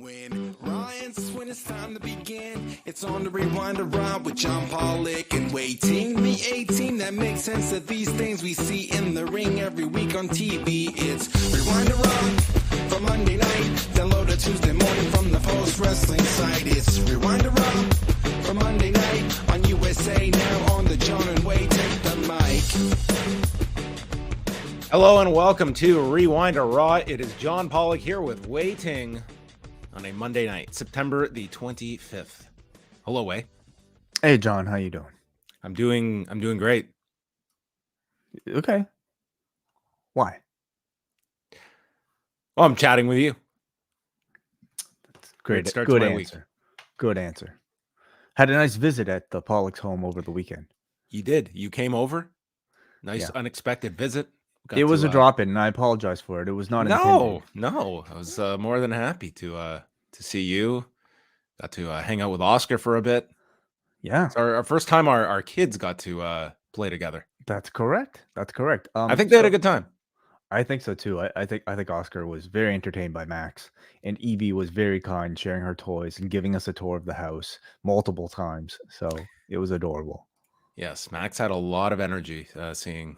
When Ryan's when it's time to begin, it's on the Rewind Raw with John Pollock and Wai Ting. The A-team that makes sense of these things we see in the ring every week on TV. It's Rewind Raw for Monday night. Download it Tuesday morning from the Post Wrestling site. It's Rewind Raw for Monday night on USA Now on the John and Wai Take the mic. Hello and welcome to Rewind Raw. It is John Pollock here with Wai Ting on a Monday night, September the 25th. Hello, Wai. Hey, John. How you doing? I'm doing great. Okay. Why? Well, I'm chatting with you. That's great. Starts Good my answer. week. Good answer. Had a nice visit at the Pollock's home over the weekend. You did. You came over. Nice, Yeah. Unexpected visit. It was a drop-in, and I apologize for it. It was not No. intended. I was more than happy to see you. Got to hang out with Oscar for a bit. Yeah, It's our first time our kids got to play together. that's correct. That's correct. I think they had a good time. I think so too. I think Oscar was very entertained by Max, and Evie was very kind, sharing her toys and giving us a tour of the house multiple times. So it was adorable. Yes, Max had a lot of energy. Seeing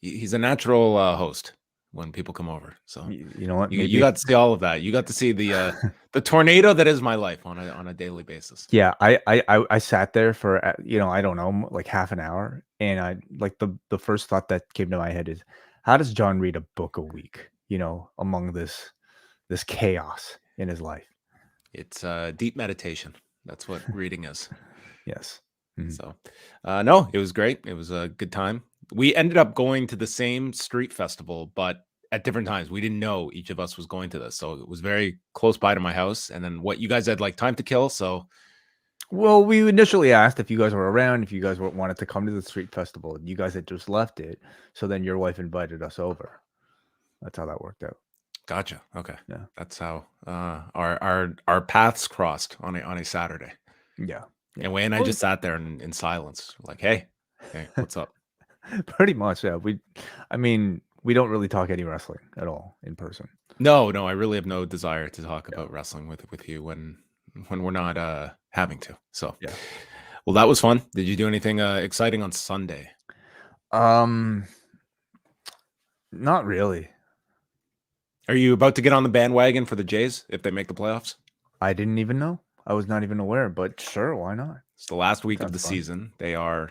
he's a natural host when people come over. So You know what? you got to see all of that. You got to see the the tornado that is my life on a daily basis. Yeah, I sat there for I don't know, like half an hour, and I like the first thought that came to my head is, how does John read a book a week? Among this chaos in his life. It's deep meditation. That's what reading is. Yes. Mhm. So no, it was great. It was a good time. We ended up going to the same street festival, but at different times. We didn't know each of us was going to this, so it was very close by to my house. And then what you guys had like time to kill, so Well, we initially asked if you guys were around, if you guys wanted to come to the street festival. You guys had just left it, so then your wife invited us over. That's how that worked out. gotcha. Okay, Yeah. that's how our paths crossed on a Saturday. Yeah. And Wai and I just sat there in silence, like, hey, what's up? Pretty much, yeah. We don't really talk any wrestling at all in person. No, I really have no desire to talk about wrestling with you when we're not having to. So, Yeah. well, that was fun. Did you do anything exciting on Sunday? Not really. Are you about to get on the bandwagon for the Jays if they make the playoffs? I didn't even know. I was not even aware, but sure, why not? It's the last week of the Sounds fun. season. They are.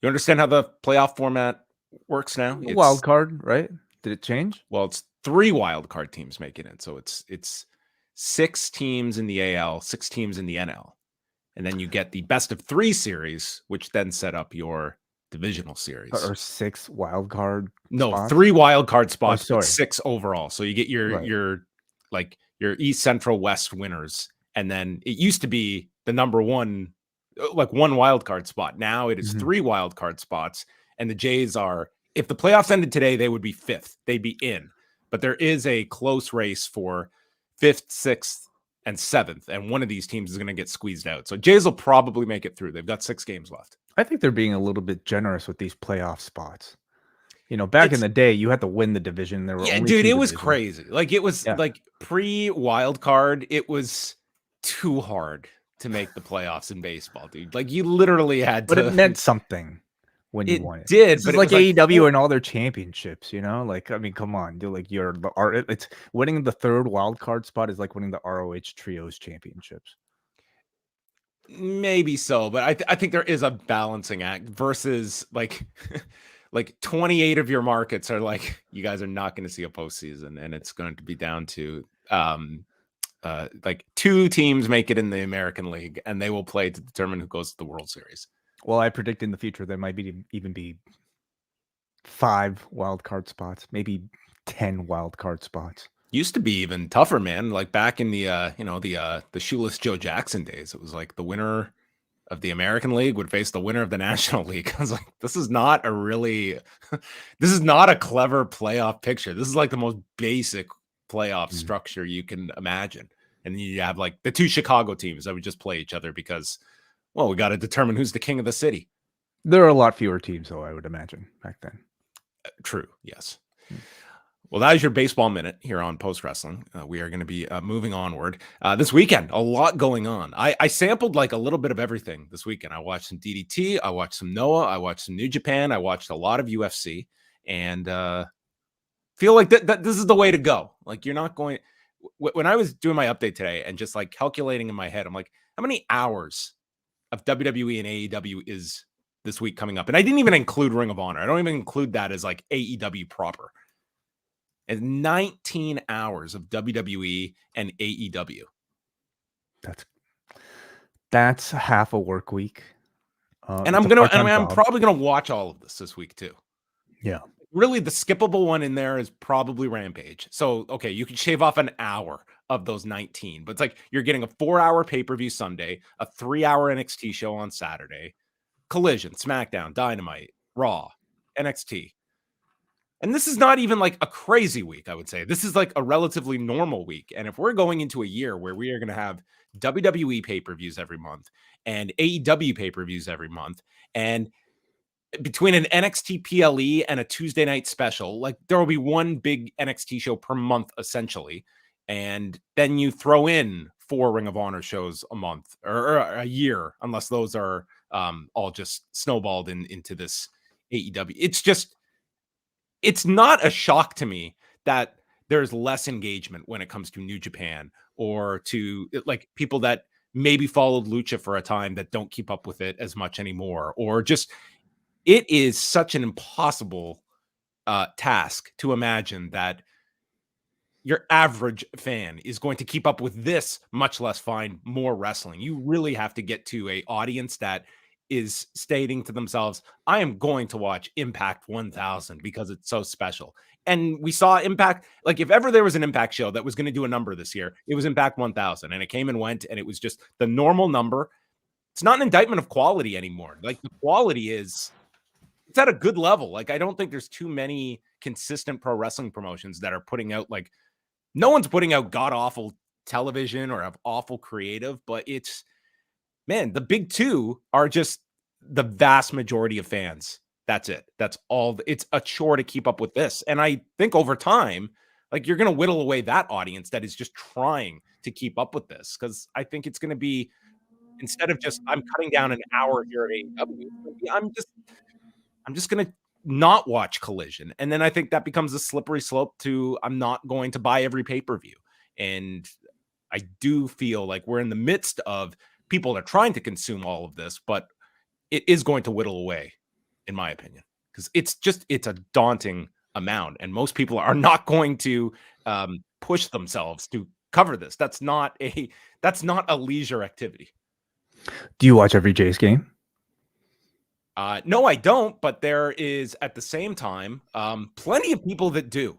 You understand how the playoff format works now? It's, Wild card, right? Did it change? Well, it's 3 wild card teams making it, so it's 6 teams in the AL, 6 teams in the NL, and then you get the best of 3 series, which then set up your divisional series. Or 6 wild card? No, spots? 3 wild card spots, sorry. but 6 overall. So you get your East, Central, West winners, and then it used to be the number one, like 1 wild card spot. Now it is 3 wild card spots, and the Jays are. If the playoffs ended today, they would be 5th. They'd be in, but there is a close race for 5th, 6th, and 7th, and one of these teams is going to get squeezed out. So Jays will probably make it through. They've got 6 games left. I think they're being a little bit generous with these playoff spots. Back in the day, you had to win the division. There were only 2 it was divisions. crazy. Like it was like pre-wild card, it was too hard to make the playoffs in baseball, dude. Like you literally had to. But it meant something when you won it. Did, It's but like it was AEW and all their championships, Like, I mean, come on, dude. Like it's winning the 3rd wild card spot is like winning the ROH Trios championships. Maybe so, but I think there is a balancing act versus like 28 of your markets are like, you guys are not going to see a postseason, and it's going to be down to like 2 teams make it in the American League, and they will play to determine who goes to the World Series. Well, I predict in the future there might even be 5 wild card spots, maybe 10 wild card spots. Used to be even tougher, man. Like back in the the shoeless Joe Jackson days, it was like the winner of the American League would face the winner of the National League. I was like, this is not a clever playoff picture. This is like the most basic playoff structure you can imagine. And then you have like the 2 Chicago teams that would just play each other because, well, we got to determine who's the king of the city. There are a lot fewer teams, though, I would imagine, back then. True. Yes. Well, that is your baseball minute here on Post Wrestling. We are going to be moving onward. This weekend, a lot going on. I sampled like a little bit of everything this weekend. I watched some DDT. I watched some Noah. I watched some New Japan. I watched a lot of UFC. And feel like that this is the way to go. Like, you're not going... When I was doing my update today and just like calculating in my head, I'm like, how many hours of WWE and AEW is this week coming up? And I didn't even include Ring of Honor. I don't even include that as like AEW proper. And 19 hours of WWE and AEW. That's half a work week. And I'm probably gonna watch all of this week too. Yeah. Really, the skippable one in there is probably Rampage. So, okay, you can shave off an hour of those 19, but it's like you're getting a 4-hour pay-per-view Sunday, a 3-hour NXT show on Saturday, Collision, SmackDown, Dynamite, Raw, NXT. And this is not even like a crazy week, I would say. This is like a relatively normal week. And if we're going into a year where we are going to have WWE pay-per-views every month and AEW pay-per-views every month, and between an NXT PLE and a Tuesday night special, like there will be one big NXT show per month, essentially. And then you throw in 4 Ring of Honor shows a month or a year, unless those are all just snowballed into this AEW. It's not a shock to me that there's less engagement when it comes to New Japan or to like people that maybe followed Lucha for a time that don't keep up with it as much anymore, or just it is such an impossible task to imagine that your average fan is going to keep up with this, much less find more wrestling. You really have to get to an audience that is stating to themselves, I am going to watch Impact 1000 because it's so special. And we saw Impact, like if ever there was an Impact show that was going to do a number this year, it was Impact 1000, and it came and went, and it was just the normal number. It's not an indictment of quality anymore. Like the quality it's at a good level. Like I don't think there's too many consistent pro wrestling promotions that are putting out like, no one's putting out god awful television or have awful creative, but it's, man, the big two are just the vast majority of fans. That's it. That's all. It's a chore to keep up with this. And I think over time, like you're going to whittle away that audience that is just trying to keep up with this. Cause I think it's going to be, instead of just, I'm cutting down an hour here at AEW, I'm just going to not watch Collision. And then I think that becomes a slippery slope to, I'm not going to buy every pay-per-view. And I do feel like we're in the midst of people are trying to consume all of this, but it is going to whittle away, in my opinion, because it's a daunting amount. And most people are not going to push themselves to cover this. That's not a leisure activity. Do you watch every Jays game? No, I don't, but there is at the same time plenty of people that do.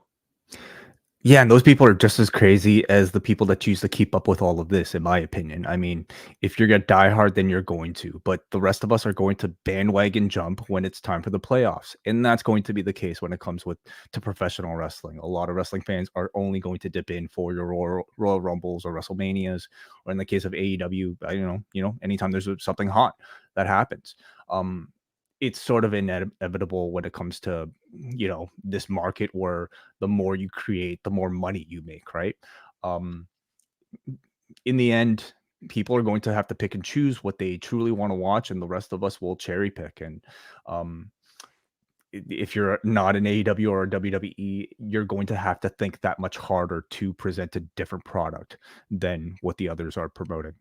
Yeah, and those people are just as crazy as the people that choose to keep up with all of this, in my opinion. I mean, if you're going to die hard, then you're going to. But the rest of us are going to bandwagon jump when it's time for the playoffs. And that's going to be the case when it comes to professional wrestling. A lot of wrestling fans are only going to dip in for your Royal Rumbles or WrestleManias. Or in the case of AEW, anytime there's something hot that happens. It's sort of inevitable when it comes to, this market where the more you create, the more money you make, right? In the end, people are going to have to pick and choose what they truly want to watch, and the rest of us will cherry pick. And if you're not an AEW or a WWE, you're going to have to think that much harder to present a different product than what the others are promoting.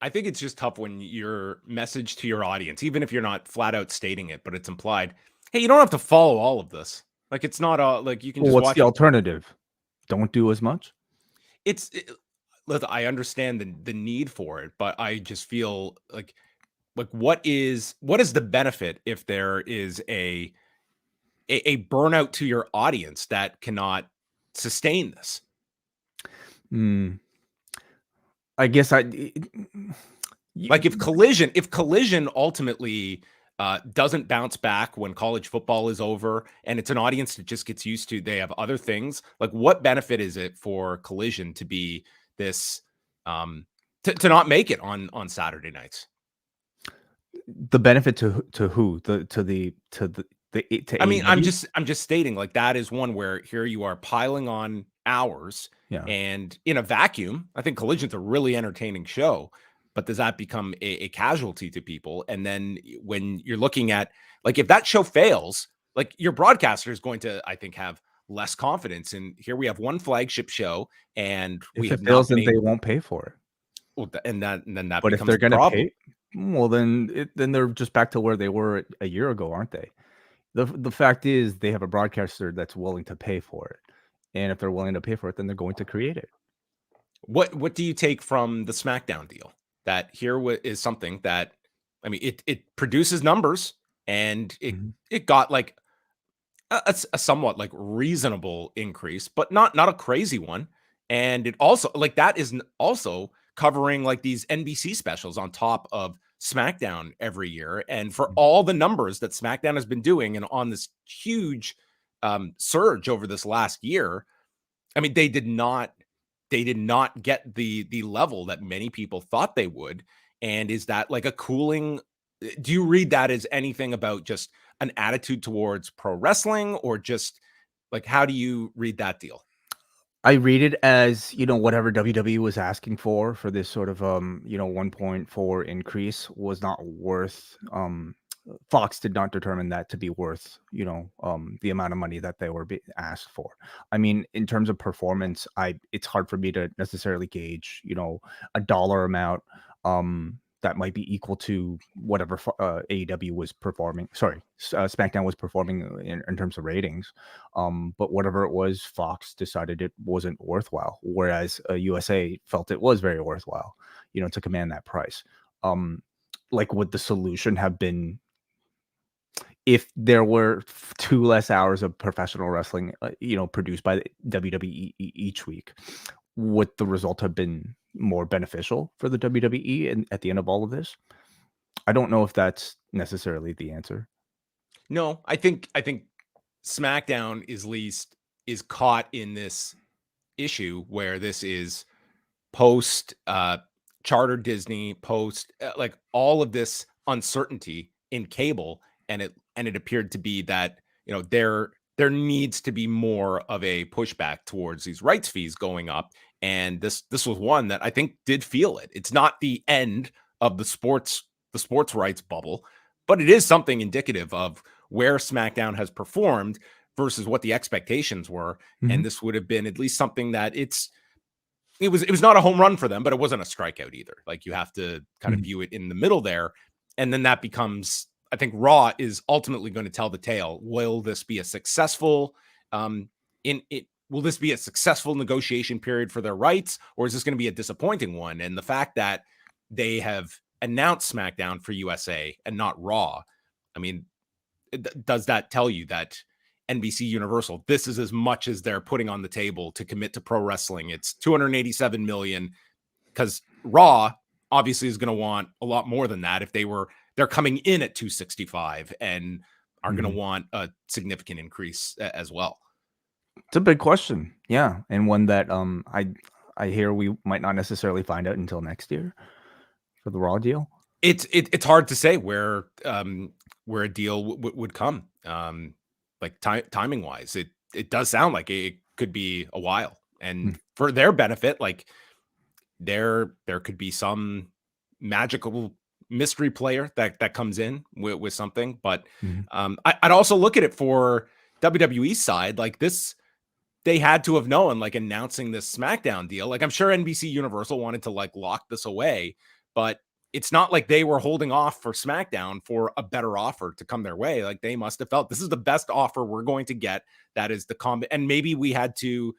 I think it's just tough when your message to your audience, even if you're not flat out stating it, but it's implied, hey, you don't have to follow all of this. Like, it's not like you can just watch. What's the alternative? Don't do as much? Listen, I understand the need for it, but I just feel like what is the benefit if there is a burnout to your audience that cannot sustain this? I guess if Collision ultimately doesn't bounce back when college football is over, and it's an audience that just gets used to, they have other things. Like, what benefit is it for Collision to be this to not make it on Saturday nights? The benefit to who? To the to I mean, I'm AEW? just stating like that is one where here you are piling on hours, Yeah. and in a vacuum, I think Collision's a really entertaining show, but does that become a casualty to people? And then when you're looking at like if that show fails, like your broadcaster is going to, I think, have less confidence. And here we have one flagship show, and we If it have fails, not been then they able. won't pay for it. Well, and then that But if becomes they're the gonna problem. pay, well, then they're just back to where they were a year ago, aren't they? The fact is they have a broadcaster that's willing to pay for it. And if they're willing to pay for it, then they're going to create it. What do you take from the SmackDown deal? That here is something that, I mean, it produces numbers, and it got like a somewhat like reasonable increase, but not a crazy one. And it also like that is also covering like these NBC specials on top of SmackDown every year. And for all the numbers that SmackDown has been doing, and on this huge surge over this last year, I mean, they did not get the level that many people thought they would. And is that like a cooling? Do you read that as anything about just an attitude towards pro wrestling, or just like how do you read that deal? I read it as, whatever WWE was asking for this sort of 1.4 increase was not worth Fox did not determine that to be worth, the amount of money that they were asked for. I mean, in terms of performance, it's hard for me to necessarily gauge, a dollar amount that might be equal to whatever AEW was performing. Sorry, SmackDown was performing in terms of ratings. But whatever it was, Fox decided it wasn't worthwhile, whereas USA felt it was very worthwhile, to command that price. Like, would the solution have been if there were 2 less hours of professional wrestling, produced by the WWE each week? Would the result have been more beneficial for the WWE and at the end of all of this? I don't know if that's necessarily the answer. No, I think SmackDown is caught in this issue where this is post Charter Disney, post like all of this uncertainty in cable, and it appeared to be that there needs to be more of a pushback towards these rights fees going up, and this was one that I think did feel it. It's not the end of the sports rights bubble, but it is something indicative of where SmackDown has performed versus what the expectations were, and this would have been at least something that it was not a home run for them, but it wasn't a strikeout either. Like, you have to kind of view it in the middle there. And then that becomes, I think Raw is ultimately going to tell the tale. Will this be a successful will this be a successful negotiation period for their rights, or is this going to be a disappointing one? And the fact that they have announced SmackDown for USA and not Raw, I mean, does that tell you that NBC Universal, this is as much as they're putting on the table to commit to pro wrestling? It's $287 million, because Raw obviously is going to want a lot more than that if they're coming in at 265 and are going to want a significant increase as well. It's a big question. Yeah. And one that I hear we might not necessarily find out until next year for the Raw deal. It's hard to say where a deal would come. Like timing wise, it does sound like it could be a while, and for their benefit, like there could be some magical mystery player that comes in with something. But I'd also look at it for WWE side, like this, they had to have known, like, announcing this SmackDown deal. Like, I'm sure NBC Universal wanted to like lock this away, but it's not like they were holding off for SmackDown for a better offer to come their way. Like, they must have felt this is the best offer we're going to get. That is the combat. And maybe we had to,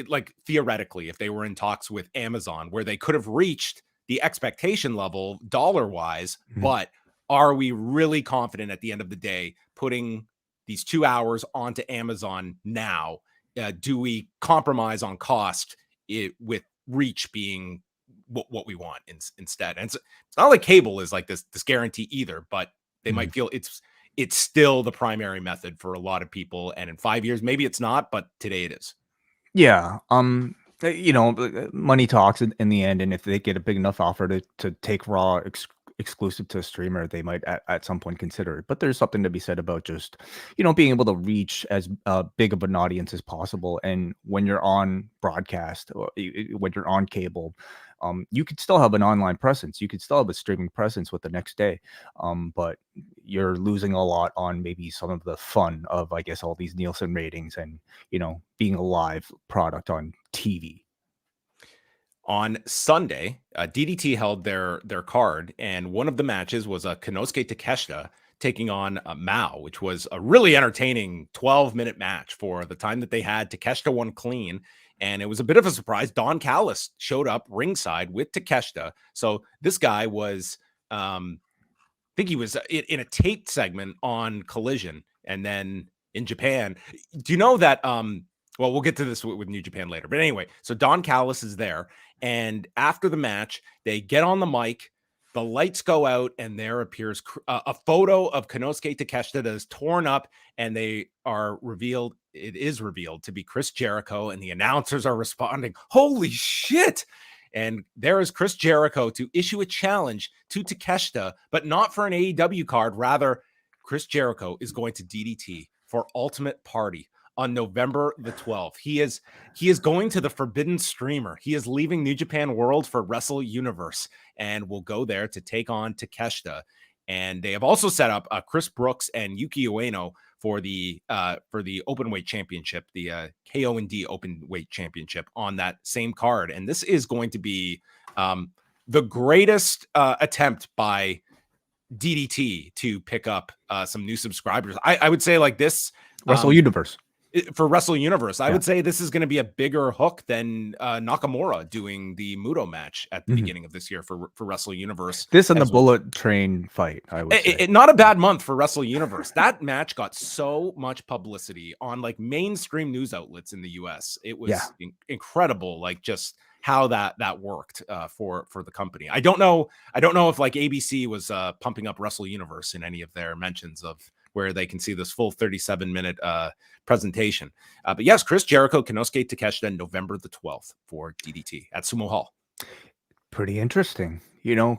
like, theoretically, if they were in talks with Amazon where they could have reached the expectation level dollar wise, but are we really confident at the end of the day putting these 2 hours onto Amazon now? Do we compromise on cost with reach being what we want instead? And it's not like cable is like this guarantee either, but they might feel it's still the primary method for a lot of people. And in 5 years, maybe it's not, but today it is. Yeah. Money talks in the end, and if they get a big enough offer to take Raw exclusive to a streamer, they might at some point consider it. But there's something to be said about just, being able to reach as big of an audience as possible. And when you're on broadcast, or when you're on cable, you could still have an online presence. You could still have a streaming presence with the next day. But you're losing a lot on maybe some of the fun of, I guess, all these Nielsen ratings and, being a live product on TV. On Sunday, DDT held their card, and one of the matches was Konosuke Takeshita taking on Mao, which was a really entertaining 12-minute match for the time that they had. Takeshita won clean, and it was a bit of a surprise. Don Callis showed up ringside with Takeshita. So this guy was, I think he was in a taped segment on Collision, and then in Japan. Do you know that? Well, we'll get to this with New Japan later. But anyway, so Don Callis is there. And after the match, they get on the mic, the lights go out, and there appears a photo of Konosuke Takeshita that is torn up, and they are revealed. It is revealed to be Chris Jericho, and the announcers are responding, "Holy shit!" And there is Chris Jericho to issue a challenge to Takeshita, but not for an AEW card. Rather, Chris Jericho is going to DDT for Ultimate Party on November the 12th. He is going to the Forbidden Streamer. He is leaving New Japan World for Wrestle Universe and will go there to take on Takeshita. And they have also set up Chris Brooks and Yuki Ueno for the Openweight Championship, the KO&D Openweight Championship on that same card. And this is going to be the greatest attempt by DDT to pick up some new subscribers. I would say like this. Wrestle Universe. For Wrestle Universe, I would say this is going to be a bigger hook than Nakamura doing the Muto match at the beginning of this year for Wrestle Universe. This and the Bullet Train fight, I would say. Not a bad month for Wrestle Universe. That match got so much publicity on like mainstream news outlets in the US. It was incredible, like just how that worked for the company. I don't know if like ABC was pumping up Wrestle Universe in any of their mentions of where they can see this full 37-minute presentation. But yes, Chris Jericho, Konosuke Takeshita, November the 12th for DDT at Sumo Hall. Pretty interesting.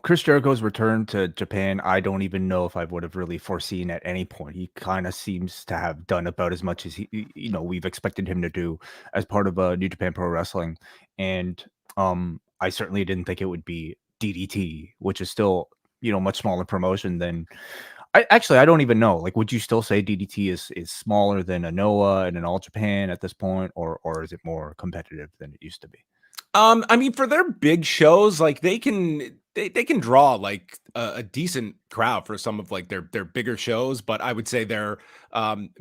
Chris Jericho's return to Japan, I don't even know if I would have really foreseen at any point. He kind of seems to have done about as much as we've expected him to do as part of New Japan Pro Wrestling. And I certainly didn't think it would be DDT, which is still, much smaller promotion than... I don't even know. Like, would you still say DDT is smaller than a Noah and an All Japan at this point, or is it more competitive than it used to be? I mean, for their big shows, like they can draw like a decent crowd for some of like their bigger shows, but I would say they're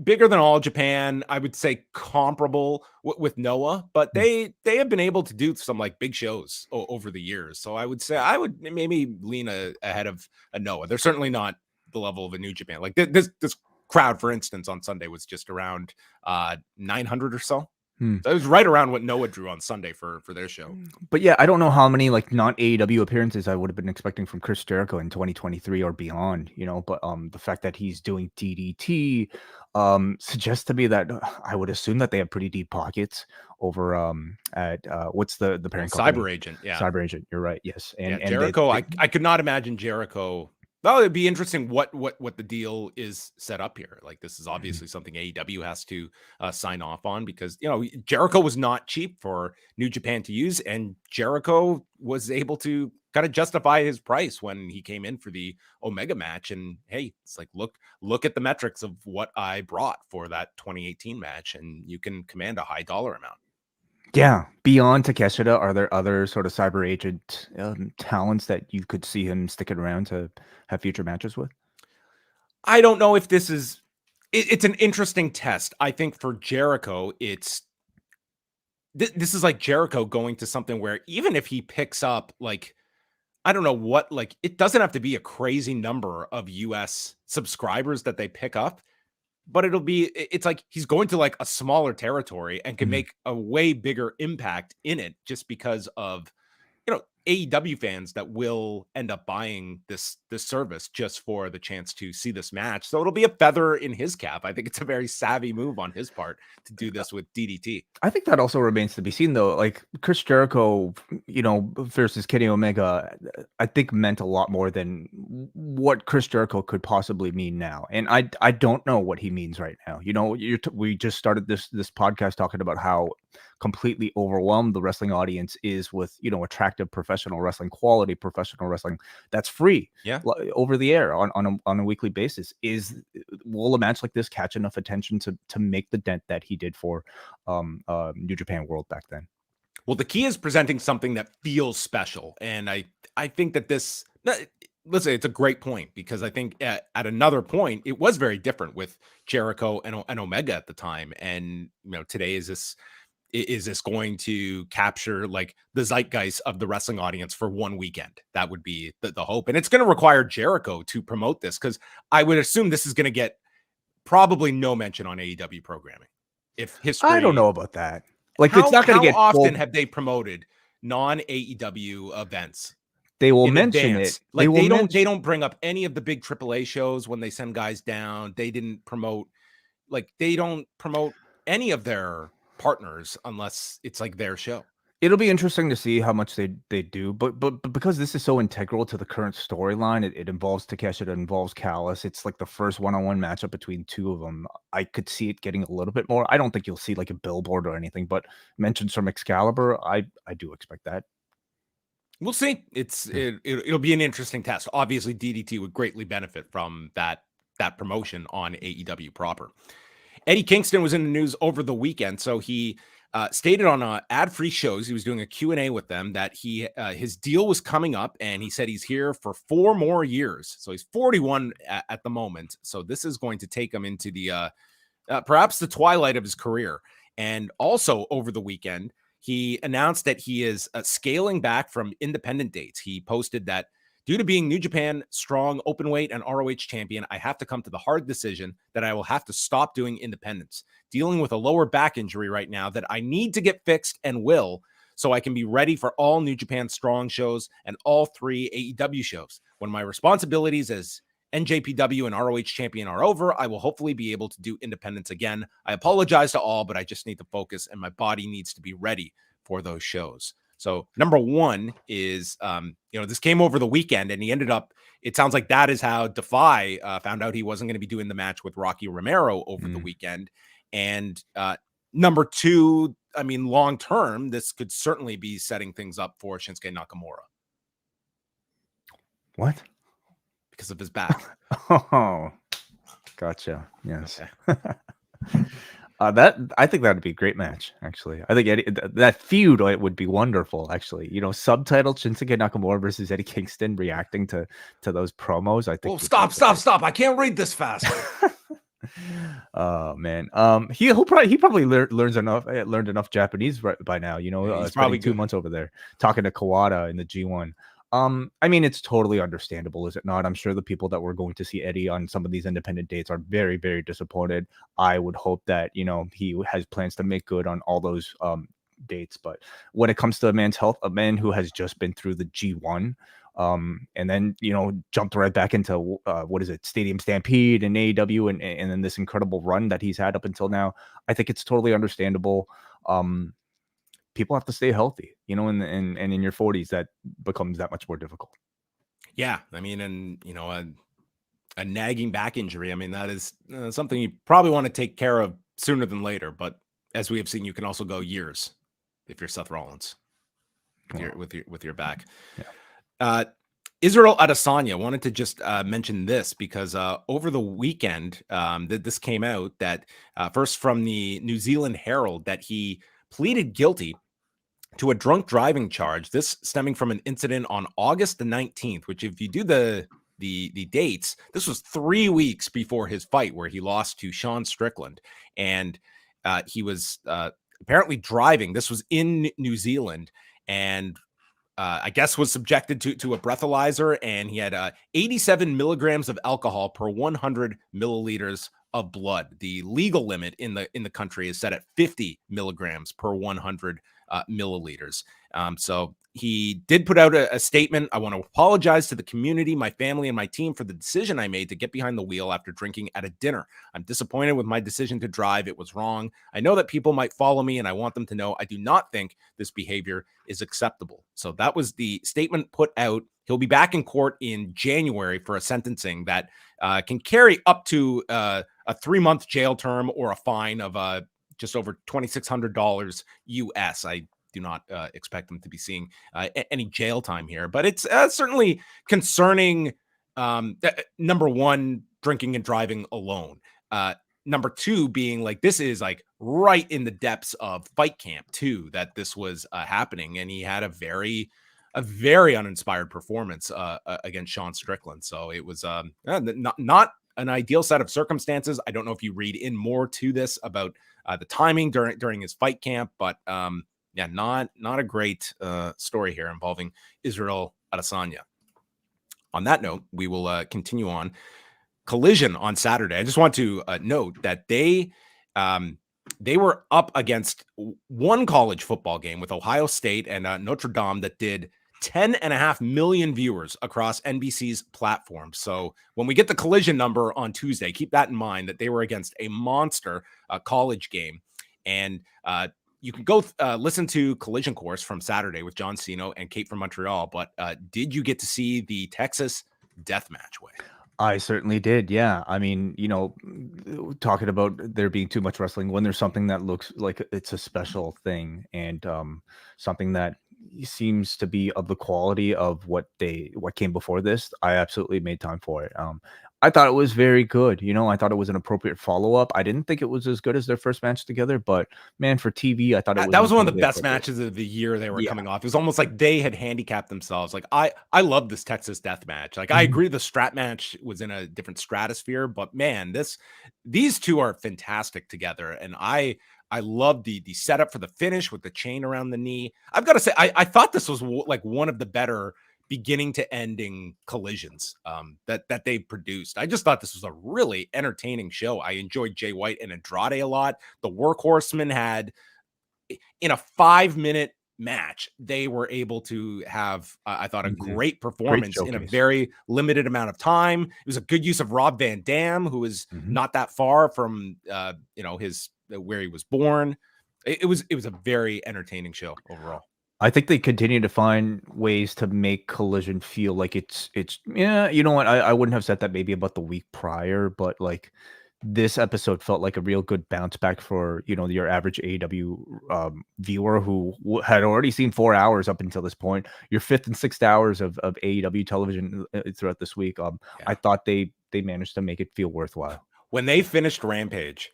bigger than All Japan. I would say comparable with Noah, but they have been able to do some like big shows over the years. So I would say I would maybe lean ahead of a Noah. They're certainly not the level of a New Japan. Like this crowd, for instance, on Sunday was just around 900 or so. So it was right around what Noah drew on Sunday for their show. But yeah, I don't know how many like non-AEW appearances I would have been expecting from Chris Jericho in 2023 or beyond, but the fact that he's doing DDT suggests to me that I would assume that they have pretty deep pockets over at what's the parent company? Cyber Agent. Yeah. Cyber Agent. You're right. Yes. And Jericho, I could not imagine Jericho. Well, it'd be interesting what the deal is set up here. Like this is obviously something AEW has to sign off on because Jericho was not cheap for New Japan to use, and Jericho was able to kind of justify his price when he came in for the Omega match. And hey, it's like look at the metrics of what I brought for that 2018 match, and you can command a high dollar amount. Yeah. Beyond Takeshita, are there other sort of Cyber Agent talents that you could see him sticking around to have future matches with? I don't know if this is... It's an interesting test. I think for Jericho, this is like Jericho going to something where even if he picks up, like, I don't know what, like, it doesn't have to be a crazy number of US subscribers that they pick up, but it's like he's going to like a smaller territory and can make a way bigger impact in it just because of AEW fans that will end up buying this service just for the chance to see this match. So it'll be a feather in his cap. I think it's a very savvy move on his part to do this with DDT. I think that also remains to be seen, though. Like Chris Jericho, versus Kenny Omega, I think meant a lot more than what Chris Jericho could possibly mean now. And I don't know what he means right now. We just started this podcast talking about how completely overwhelmed the wrestling audience is with attractive professional wrestling, quality professional wrestling that's free, over the air on a weekly basis. Will a match like this catch enough attention to make the dent that he did for New Japan World back then? Well, the key is presenting something that feels special, and I think that this, let's say, it's a great point, because I think at another point it was very different with Jericho and Omega at the time, and today is this going to capture like the zeitgeist of the wrestling audience for one weekend? That would be the hope. And it's going to require Jericho to promote this, because I would assume this is going to get probably no mention on AEW programming. If history, I don't know about that. Like, it's not going to get. How often have they promoted non-AEW events? They will mention it. Like they don't bring up any of the big AAA shows when they send guys down. They didn't promote, they don't promote any of their partners unless it's like their show. It'll be interesting to see how much they do, but because this is so integral to the current storyline, it involves Takeshita, it involves Callis. It's like the first one-on-one matchup between two of them. I could see it getting a little bit more. I don't think you'll see like a billboard or anything, but mentions from Excalibur, I do expect that. We'll see. It'll be an interesting test. Obviously, DDT would greatly benefit from that promotion on AEW proper. Eddie Kingston was in the news over the weekend, so he stated on ad-free shows, he was doing a Q&A with them, that his deal was coming up, and he said he's here for 4 more years. So he's 41 at the moment. So this is going to take him into the perhaps the twilight of his career. And also over the weekend, he announced that he is scaling back from independent dates. He posted that, due to being New Japan Strong Openweight and ROH champion, I have to come to the hard decision that I will have to stop doing independents. Dealing with a lower back injury right now that I need to get fixed and will, so I can be ready for all New Japan Strong shows and all 3 AEW shows. When my responsibilities as NJPW and ROH champion are over, I will hopefully be able to do independents again. I apologize to all, but I just need to focus, and my body needs to be ready for those shows. So number one is, this came over the weekend, and he ended up, it sounds like that is how Defy found out he wasn't going to be doing the match with Rocky Romero over the weekend. And number two, I mean, long term, this could certainly be setting things up for Shinsuke Nakamura. What? Because of his back. Oh, gotcha. Yes. Okay. I think that'd be a great match, actually. I think that feud would be wonderful, actually. Subtitled Shinsuke Nakamura versus Eddie Kingston reacting to those promos. I think. Oh, stop! I can't read this fast. Oh man, he probably learned enough Japanese by now. He's probably 2 months over there talking to Kawada in the G1. I mean, it's totally understandable, is it not? I'm sure the people that were going to see Eddie on some of these independent dates are very, very disappointed. I would hope that, he has plans to make good on all those dates. But when it comes to a man's health, a man who has just been through the G1, and then, jumped right back into, Stadium Stampede and AEW and then this incredible run that he's had up until now, I think it's totally understandable. People have to stay healthy, and in your 40s, that becomes that much more difficult. Yeah. I mean, and, a nagging back injury, I mean, that is something you probably want to take care of sooner than later. But as we have seen, you can also go years if you're Seth Rollins with your back. Yeah. Israel Adesanya, wanted to just mention this because over the weekend, this came out that first from the New Zealand Herald, that he pleaded guilty to a drunk driving charge, this stemming from an incident on August the 19th, which, if you do the dates, this was 3 weeks before his fight where he lost to Sean Strickland. And he was apparently driving. This was in New Zealand, and I guess was subjected to a breathalyzer, and he had 87 milligrams of alcohol per 100 milliliters of blood. The legal limit in the country is set at 50 milligrams per 100 milliliters. So he did put out a statement. I want to apologize to the community, my family, and my team for the decision I made to get behind the wheel after drinking at a dinner. I'm disappointed with my decision to drive. It was wrong. I know that people might follow me, and I want them to know I do not think this behavior is acceptable. So that was the statement put out. He'll be back in court in January for a sentencing that can carry up to a 3-month jail term or a fine of just over $2,600 US. I do not expect him to be seeing any jail time here, but it's certainly concerning. Number one, drinking and driving alone. Number two, being like, this is like right in the depths of fight camp too, that this was happening. And he had a very uninspired performance against Sean Strickland. So it was not an ideal set of circumstances. I don't know if you read in more to this about the timing during his fight camp, but yeah, not a great story here involving Israel Adesanya. On that note, we will continue on. Collision on Saturday. I just want to note that they were up against one college football game with Ohio State and Notre Dame that did 10.5 million viewers across NBC's platform. So when we get the Collision number on Tuesday, keep that in mind, that they were against a monster college game. And you can go listen to Collision Course from Saturday with John Cena and Kate from Montreal. But did you get to see the Texas death match, Way? I certainly did. Yeah. I mean, talking about there being too much wrestling when there's something that looks like it's a special thing and something that seems to be of the quality of what came before this, I absolutely made time for it. I thought it was very good. I thought it was an appropriate follow-up. I didn't think it was as good as their first match together, but man, for TV, I thought it was. That was one of the best matches of the year they were coming off. It was almost like they had handicapped themselves. Like I love this Texas death match. Like I agree the strat match was in a different stratosphere, but man, these two are fantastic together. And I love the setup for the finish with the chain around the knee. I've got to say, I thought this was like one of the better beginning to ending collisions that they produced. I just thought this was a really entertaining show. I enjoyed Jay White and Andrade a lot. The Workhorsemen had, in a 5-minute match, they were able to have, I thought, a great performance in a very limited amount of time. It was a good use of Rob Van Dam, who is not that far from his where he was born. It was a very entertaining show overall. I think they continue to find ways to make Collision feel like it's yeah, you know what? I wouldn't have said that maybe about the week prior, but like this episode felt like a real good bounce back for, your average AEW viewer who had already seen 4 hours up until this point. Your 5th and 6th hours of AEW television throughout this week. I thought they managed to make it feel worthwhile. When they finished Rampage,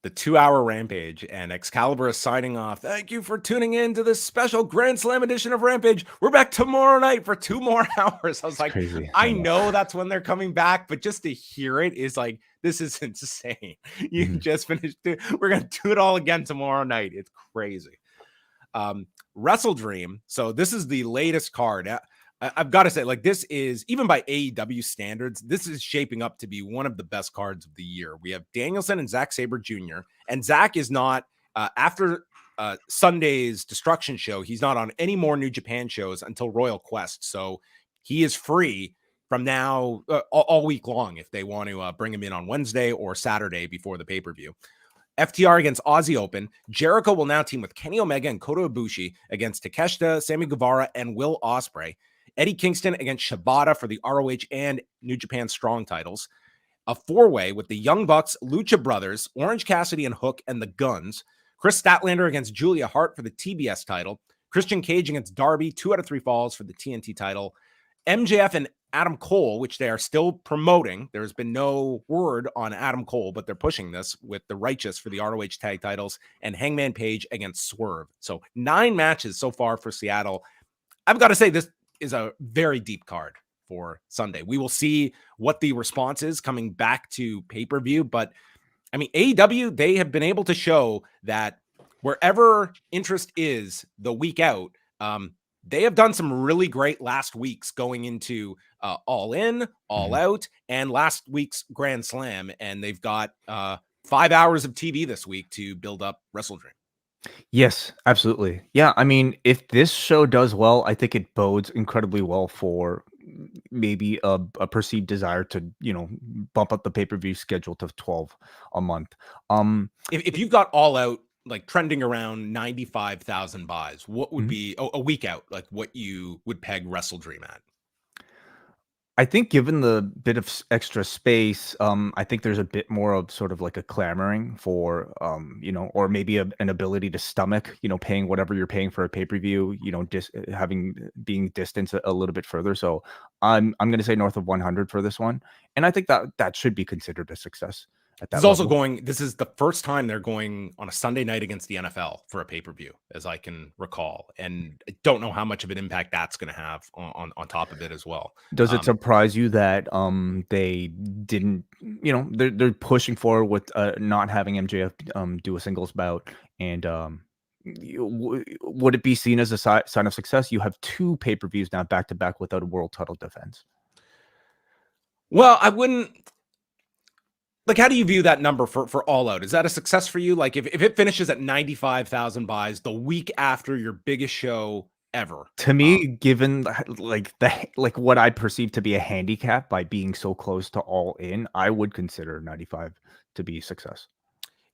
the 2-hour Rampage, and Excalibur is signing off. Thank you for tuning in to this special Grand Slam edition of Rampage. We're back tomorrow night for 2 more hours. I was like, crazy. I know that's when they're coming back, but just to hear it is like, this is insane. You just finished. We're going to do it all again tomorrow night. It's crazy. WrestleDream. So this is the latest card. I've got to say, like, this is, even by AEW standards, this is shaping up to be one of the best cards of the year. We have Danielson and Zack Sabre Jr., and Zack is not, after Sunday's Destruction show, he's not on any more New Japan shows until Royal Quest. So he is free from now all week long if they want to bring him in on Wednesday or Saturday before the pay-per-view. FTR against Aussie Open. Jericho will now team with Kenny Omega and Kota Ibushi against Takeshita, Sammy Guevara, and Will Ospreay. Eddie Kingston against Shibata for the ROH and New Japan Strong titles. A 4-way with the Young Bucks, Lucha Brothers, Orange Cassidy and Hook, and the Guns. Chris Statlander against Julia Hart for the TBS title. Christian Cage against Darby, 2 out of 3 falls for the TNT title. MJF and Adam Cole, which they are still promoting. There's been no word on Adam Cole, but they're pushing this with the Righteous for the ROH tag titles, and Hangman Page against Swerve. So 9 matches so far for Seattle. I've got to say, this is a very deep card for Sunday. We will see what the response is coming back to pay-per-view, but I mean, AEW, they have been able to show that wherever interest is the week out, they have done some really great last weeks going into All In, All Out, and last week's Grand Slam, and they've got 5 hours of TV this week to build up WrestleDream. Yes, absolutely. Yeah, I mean, if this show does well, I think it bodes incredibly well for maybe a perceived desire to, bump up the pay-per-view schedule to 12 a month. If you've got All Out like trending around 95,000 buys, what would Mhm. be a week out, like what you would peg WrestleDream at? I think given the bit of extra space, I think there's a bit more of sort of like a clamoring for, or maybe an ability to stomach, paying whatever you're paying for a pay per view, being distanced a little bit further. So I'm going to say north of 100 for this one, and I think that should be considered a success at This that is also level. going. This is the first time they're going on a Sunday night against the NFL for a pay per view, as I can recall, and I don't know how much of an impact that's going to have on top of it as well. Does it surprise you that they didn't, they're pushing forward with not having MJF do a singles bout, and would it be seen as a sign of success? You have two pay-per-views now back to back without a world title defense. Well, I wouldn't. Like, how do you view that number for All Out? Is that a success for you? Like, if it finishes at 95,000 buys the week after your biggest show ever, To me, given like what I perceive to be a handicap by being so close to All In, I would consider 95 to be a success.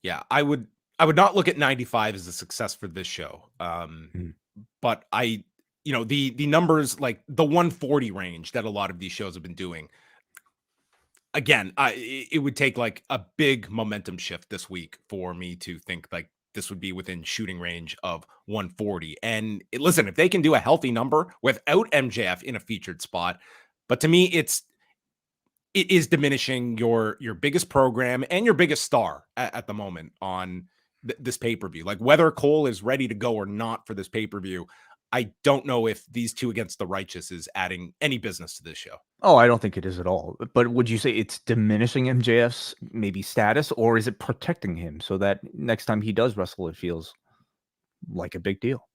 yeah, I would not look at 95 as a success for this show. Mhm. But the numbers like the 140 range that a lot of these shows have been doing. Again, it would take like a big momentum shift this week for me to think like this would be within shooting range of 140. And listen, if they can do a healthy number without MJF in a featured spot, but to me, it is diminishing your biggest program and your biggest star at the moment on this pay-per-view. Like whether Cole is ready to go or not for this pay-per-view, I don't know if these two against the righteous is adding any business to this show. Oh, I don't think it is at all. But would you say it's diminishing MJF's maybe status, or is it protecting him so that next time he does wrestle, it feels like a big deal?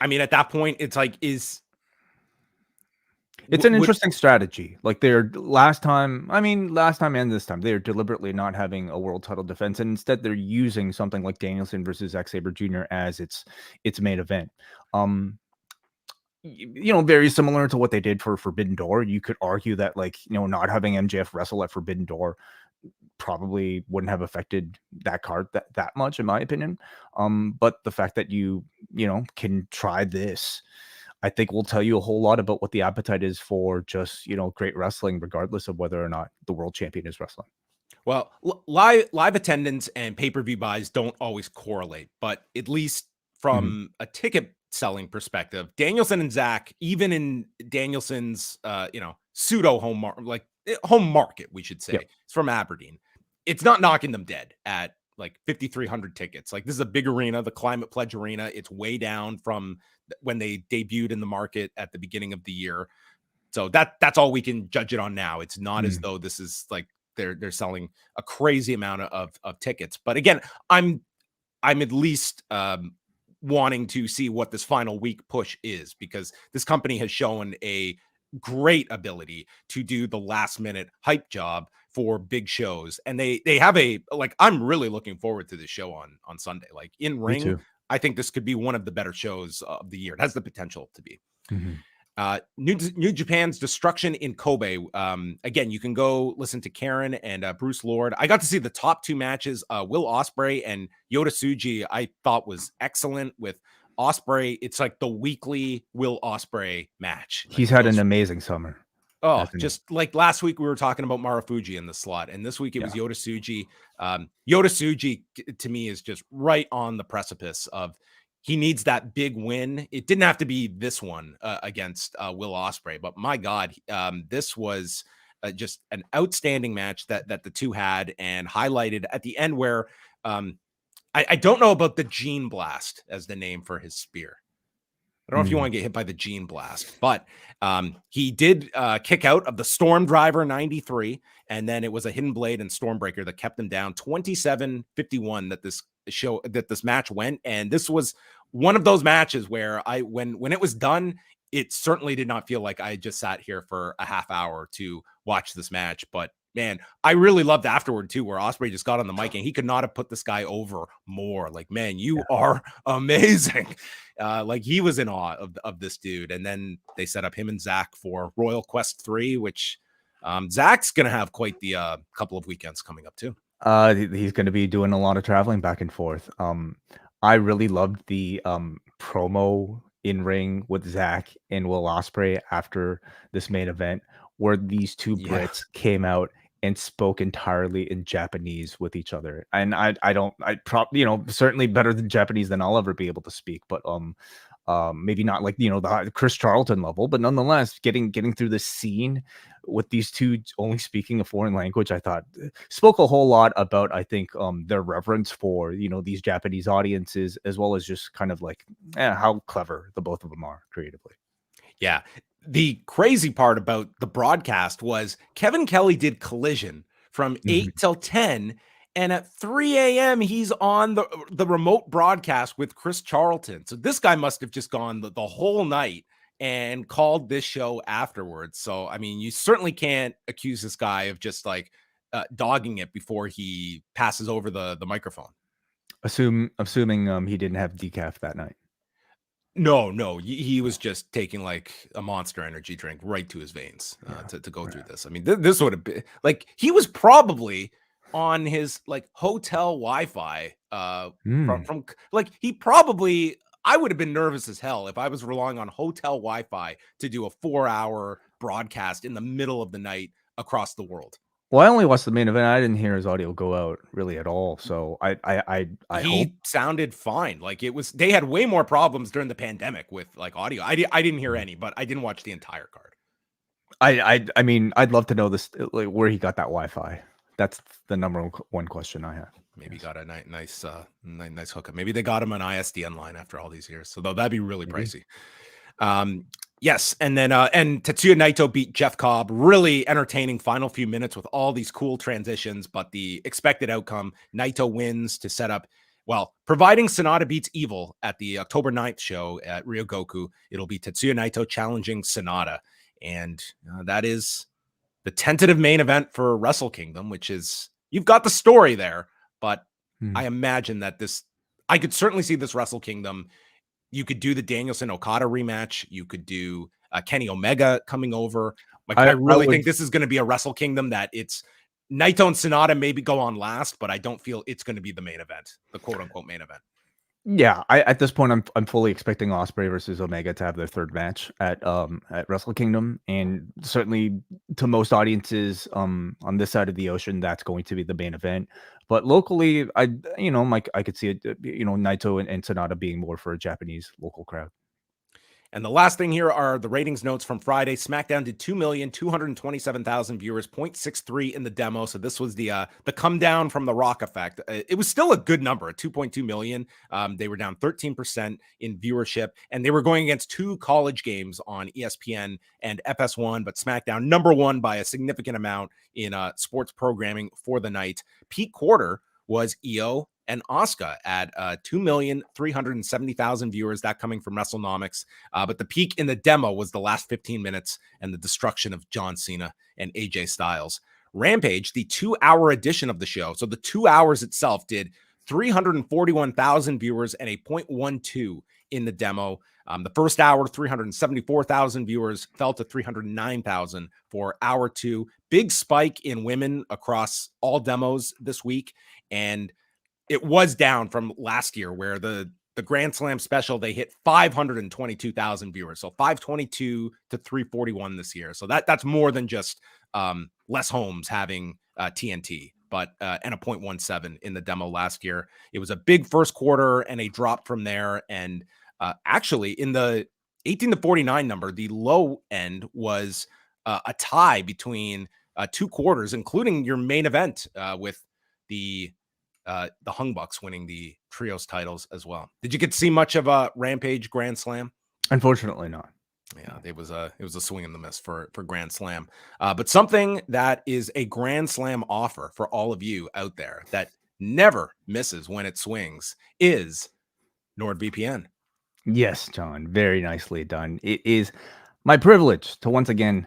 I mean, at that point, it's like, It's an interesting strategy. Like last time and this time, they're deliberately not having a world title defense, and instead they're using something like Danielson versus Zack Sabre Jr. as its main event. Very similar to what they did for Forbidden Door. You could argue that not having MJF wrestle at Forbidden Door probably wouldn't have affected that card that much, in my opinion. But the fact that you can try this, I think will tell you a whole lot about what the appetite is for just, great wrestling, regardless of whether or not the world champion is wrestling. Well, live attendance and pay-per-view buys don't always correlate, but at least from a ticket selling perspective, Danielson and Zach, even in Danielson's pseudo home market, we should say, Yep. it's from Aberdeen. It's not knocking them dead at like 5,300 tickets. Like this is a big arena, the Climate Pledge Arena. It's way down from when they debuted in the market at the beginning of the year. So that's all we can judge it on now. It's not as though this is like they're selling a crazy amount of tickets. But again, I'm at least wanting to see what this final week push is, because this company has shown a great ability to do the last minute hype job for big shows. And they have I'm really looking forward to this show on Sunday. Like in ring, too. I think this could be one of the better shows of the year. It has the potential to be. New Japan's Destruction in Kobe. Again, you can go listen to Karen and Bruce Lord. I got to see the top two matches. Will Ospreay and Yota Tsuji I thought was excellent. With Ospreay, it's like the weekly Will Ospreay match. He's had an amazing summer. Oh, just like last week we were talking about Marufuji in the slot, and this week it was Yota Tsuji. Yota Tsuji to me is just right on the precipice of he needs that big win. It didn't have to be this one against Will Ospreay, but my God, this was just an outstanding match that the two had, and highlighted at the end where I don't know about the Gene Blast as the name for his spear. I don't know if you want to get hit by the Gene Blast, but he did kick out of the Storm Driver 93, and then it was a Hidden Blade and Stormbreaker that kept him down 27-51 that this match went. And this was one of those matches where when it was done, it certainly did not feel like I just sat here for a half hour to watch this match, but man, I really loved afterward too, where Ospreay just got on the mic and he could not have put this guy over more. Like, man, you are amazing. Like, he was in awe of this dude. And then they set up him and Zach for Royal Quest 3, which Zach's gonna have quite the couple of weekends coming up too. He's going to be doing a lot of traveling back and forth. I really loved the promo in ring with Zach and Will Ospreay after this main event, where these two Brits came out and spoke entirely in Japanese with each other. And certainly better than Japanese than I'll ever be able to speak, but maybe not like, the Chris Charlton level, but nonetheless, getting through this scene with these two only speaking a foreign language, I thought spoke a whole lot about, I think, their reverence for, these Japanese audiences, as well as just kind of like how clever the both of them are creatively. Yeah. The crazy part about the broadcast was Kevin Kelly did Collision from 8 till 10. And at 3 a.m., he's on the remote broadcast with Chris Charlton. So this guy must have just gone the whole night and called this show afterwards. So, I mean, you certainly can't accuse this guy of just like dogging it before he passes over the microphone. Assuming he didn't have decaf that night. No, he was just taking like a Monster Energy drink right to his veins to go through this. I mean, this would have been like, he was probably on his like hotel Wi-Fi from like, he probably, I would have been nervous as hell if I was relying on hotel Wi-Fi to do a 4-hour broadcast in the middle of the night across the world. Well, I only watched the main event. I didn't hear his audio go out really at all. So I hope sounded fine. Like, it was, they had way more problems during the pandemic with like audio. I didn't hear any, but I didn't watch the entire card. I mean, I'd love to know this, like, where he got that Wi-Fi. That's the number one question I have. Maybe got a nice hookup. Maybe they got him an ISDN line after all these years. So that'd be really pricey. Yes, and then and Tetsuya Naito beat Jeff Cobb. Really entertaining final few minutes with all these cool transitions, but the expected outcome, Naito wins to set up, well, providing Sonata beats Evil at the October 9th show at Ryogoku, it'll be Tetsuya Naito challenging Sonata. And that is the tentative main event for Wrestle Kingdom, which is, you've got the story there, but I imagine that I could certainly see this Wrestle Kingdom. You could do the Danielson Okada rematch. You could do Kenny Omega coming over. Like, I really think this is going to be a Wrestle Kingdom that it's Naito and Sonata maybe go on last, but I don't feel it's going to be the main event, the quote unquote main event. Yeah, at this point, I'm fully expecting Ospreay versus Omega to have their third match at Wrestle Kingdom, and certainly to most audiences on this side of the ocean, that's going to be the main event. But locally, I could see it, Naito and Sonata being more for a Japanese local crowd. And the last thing here are the ratings notes from Friday. SmackDown did 2,227,000 viewers, 0.63 in the demo. So this was the come down from the Rock effect. It was still a good number, 2.2 million. They were down 13% in viewership, and they were going against two college games on ESPN and FS1, but SmackDown number one by a significant amount in sports programming for the night. Peak quarter was Io and Asuka at 2,370,000 viewers, that coming from WrestleNomics. But the peak in the demo was the last 15 minutes and the destruction of John Cena and AJ Styles. Rampage, the 2-hour edition of the show, so the 2 hours itself, did 341,000 viewers and a 0.12 in the demo. The first hour, 374,000 viewers, fell to 309,000 for hour 2. Big spike in women across all demos this week. And it was down from last year, where the Grand Slam special, they hit 522,000 viewers. So 522 to 341 this year. So that's more than just Les Holmes having TNT, but and a 0.17 in the demo last year. It was a big first quarter and a drop from there. And actually, in the 18 to 49 number, the low end was a tie between two quarters, including your main event with the Hung Bucks winning the trios titles as well. Did you get to see much of a Rampage Grand Slam? Unfortunately not. Yeah, it was a swing and the miss for Grand Slam. But something that is a Grand Slam offer for all of you out there that never misses when it swings is NordVPN. Yes, John, very nicely done. It is my privilege to once again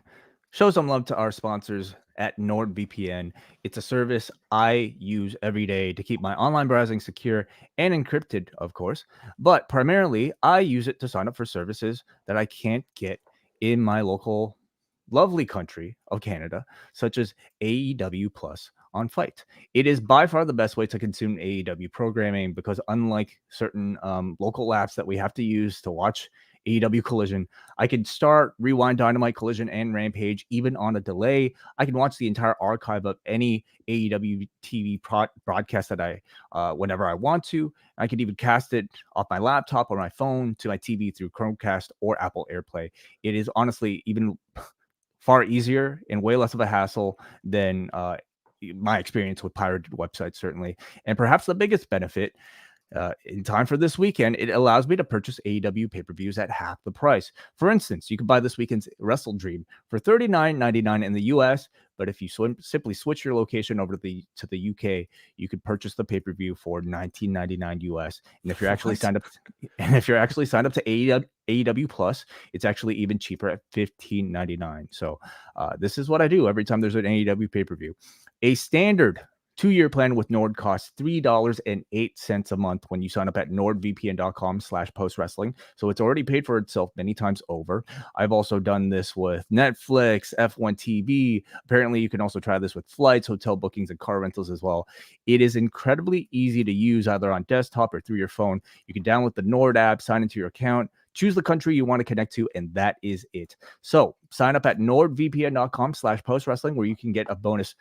show some love to our sponsors at NordVPN. It's a service I use every day to keep my online browsing secure and encrypted, of course. But primarily, I use it to sign up for services that I can't get in my local lovely country of Canada, such as AEW Plus on Fight. It is by far the best way to consume AEW programming because unlike certain local apps that we have to use to watch AEW Collision, I can start, rewind Dynamite, Collision, and Rampage even on a delay. I can watch the entire archive of any AEW TV broadcast that whenever I want to. I could even cast it off my laptop or my phone to my TV through Chromecast or Apple AirPlay. It is honestly even far easier and way less of a hassle than my experience with pirated websites, certainly. And perhaps the biggest benefit in time for this weekend, it allows me to purchase AEW pay-per-views at half the price. For instance, you can buy this weekend's WrestleDream for $39.99 in the US, but if you simply switch your location over to the UK, you could purchase the pay-per-view for $19.99 US. And if you're actually signed up, to AEW Plus, it's actually even cheaper at $15.99. So this is what I do every time there's an AEW pay-per-view. A standard 2-year plan with Nord costs $3.08 a month when you sign up at nordvpn.com/postwrestling. So it's already paid for itself many times over. I've also done this with Netflix, F1 TV. Apparently, you can also try this with flights, hotel bookings, and car rentals as well. It is incredibly easy to use either on desktop or through your phone. You can download the Nord app, sign into your account, choose the country you want to connect to, and that is it. So sign up at nordvpn.com/postwrestling where you can get a bonus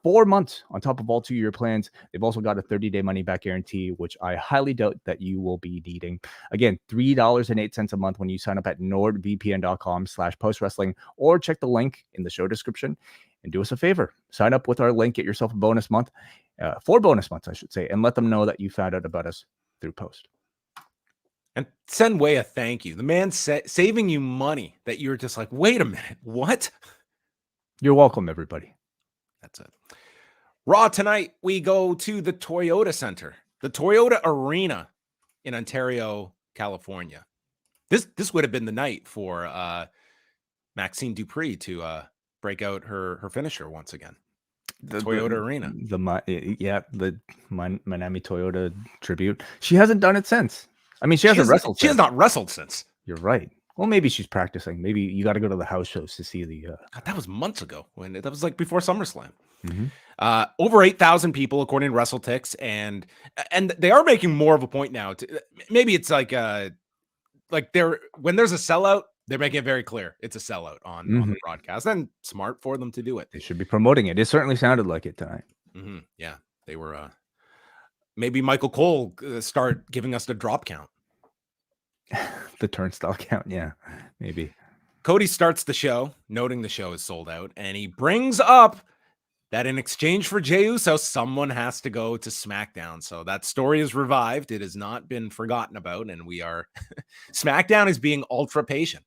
4 months on top of all 2-year plans. They've also got a 30-day money-back guarantee, which I highly doubt that you will be needing. Again, $3.08 a month when you sign up at nordvpn.com/postwrestling, or check the link in the show description and do us a favor. Sign up with our link, get yourself a bonus month, 4 bonus months, I should say, and let them know that you found out about us through post. And send Wai a thank you. The man saving you money that you're just like, wait a minute, what? You're welcome, everybody. That's it. Raw tonight, we go to the Toyota Center, the Toyota Arena in Ontario, California. This would have been the night for Maxine Dupree to break out her finisher once again. The Toyota Arena. The Miami Toyota tribute. She hasn't done it since. I mean, she hasn't wrestled. She has not wrestled since. You're right. Well, maybe she's practicing. Maybe you got to go to the house shows to see the. God, that was months ago. That was like before SummerSlam. Mm-hmm. Over 8,000 people, according to WrestleTix, and they are making more of a point now. Maybe it's like they're when there's a sellout, they're making it very clear it's a sellout on the broadcast, and smart for them to do it. They should be promoting it. It certainly sounded like it tonight. Mm-hmm. Yeah, they were. Maybe Michael Cole start giving us the drop count. The turnstile count, yeah, maybe. Cody starts the show, noting the show is sold out, and he brings up that in exchange for Jey Uso, someone has to go to SmackDown. So that story is revived. It has not been forgotten about, and we are SmackDown is being ultra patient.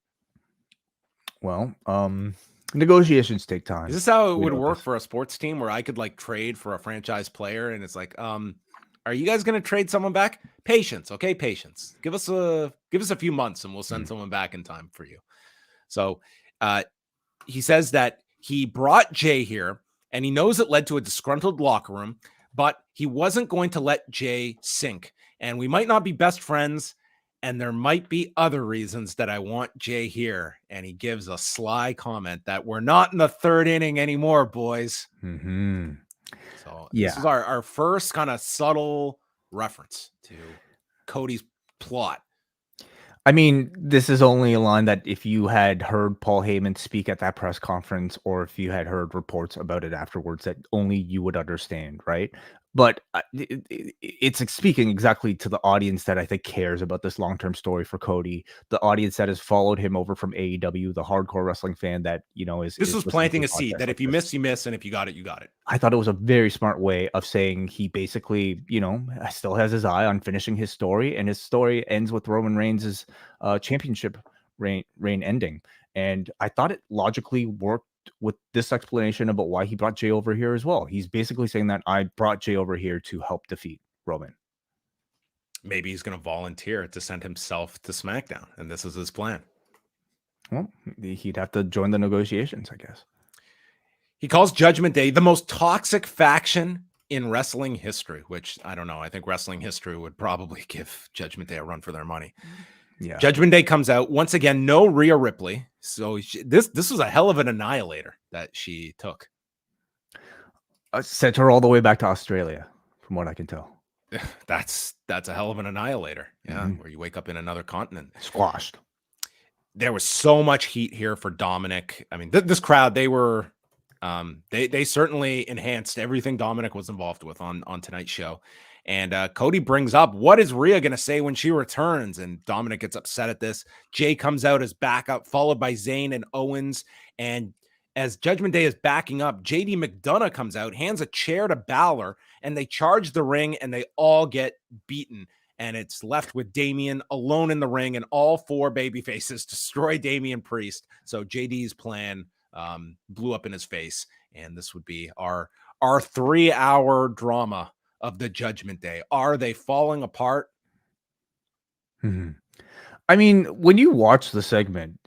Well, negotiations take time. Is this how it would work for a sports team where I could like trade for a franchise player, and it's like, are you guys going to trade someone back? Patience, okay, patience. Give us a few months, and we'll send someone back in time for you. So he says that he brought Jey here, and he knows it led to a disgruntled locker room, but he wasn't going to let Jey sink. And we might not be best friends, and there might be other reasons that I want Jey here. And he gives a sly comment that we're not in the 3rd inning anymore, boys. Mm-hmm. So this is our first kind of subtle reference to Cody's plot. I mean, this is only a line that if you had heard Paul Heyman speak at that press conference, or if you had heard reports about it afterwards, that only you would understand, right? But it's speaking exactly to the audience that I think cares about this long-term story for Cody, the audience that has followed him over from AEW, the hardcore wrestling fan that, is. This was planting a seed that if you miss, you miss. And if you got it, you got it. I thought it was a very smart way of saying he basically, still has his eye on finishing his story, and his story ends with Roman Reigns' championship reign ending. And I thought it logically worked with this explanation about why he brought Jey over here as well. He's basically saying that I brought Jey over here to help defeat Roman. Maybe he's going to volunteer to send himself to SmackDown, and this is his plan. Well, he'd have to join the negotiations, I guess. He calls Judgment Day the most toxic faction in wrestling history, which I don't know. I think wrestling history would probably give Judgment Day a run for their money. Yeah. Judgment Day comes out once again. No Rhea Ripley. So this was a hell of an annihilator that she took. Sent her all the way back to Australia, from what I can tell. That's a hell of an annihilator. Yeah, where you wake up in another continent. Squashed. There was so much heat here for Dominik. I mean, this crowd, they were they certainly enhanced everything Dominik was involved with on tonight's show. And Cody brings up, what is Rhea going to say when she returns? And Dominik gets upset at this. Jay comes out as backup, followed by Zayn and Owens. And as Judgment Day is backing up, JD McDonough comes out, hands a chair to Balor, and they charge the ring, and they all get beaten. And it's left with Damian alone in the ring, and all four babyfaces destroy Damian Priest. So JD's plan blew up in his face, and this would be our 3-hour drama of the Judgment Day. Are they falling apart? I mean, when you watch the segment,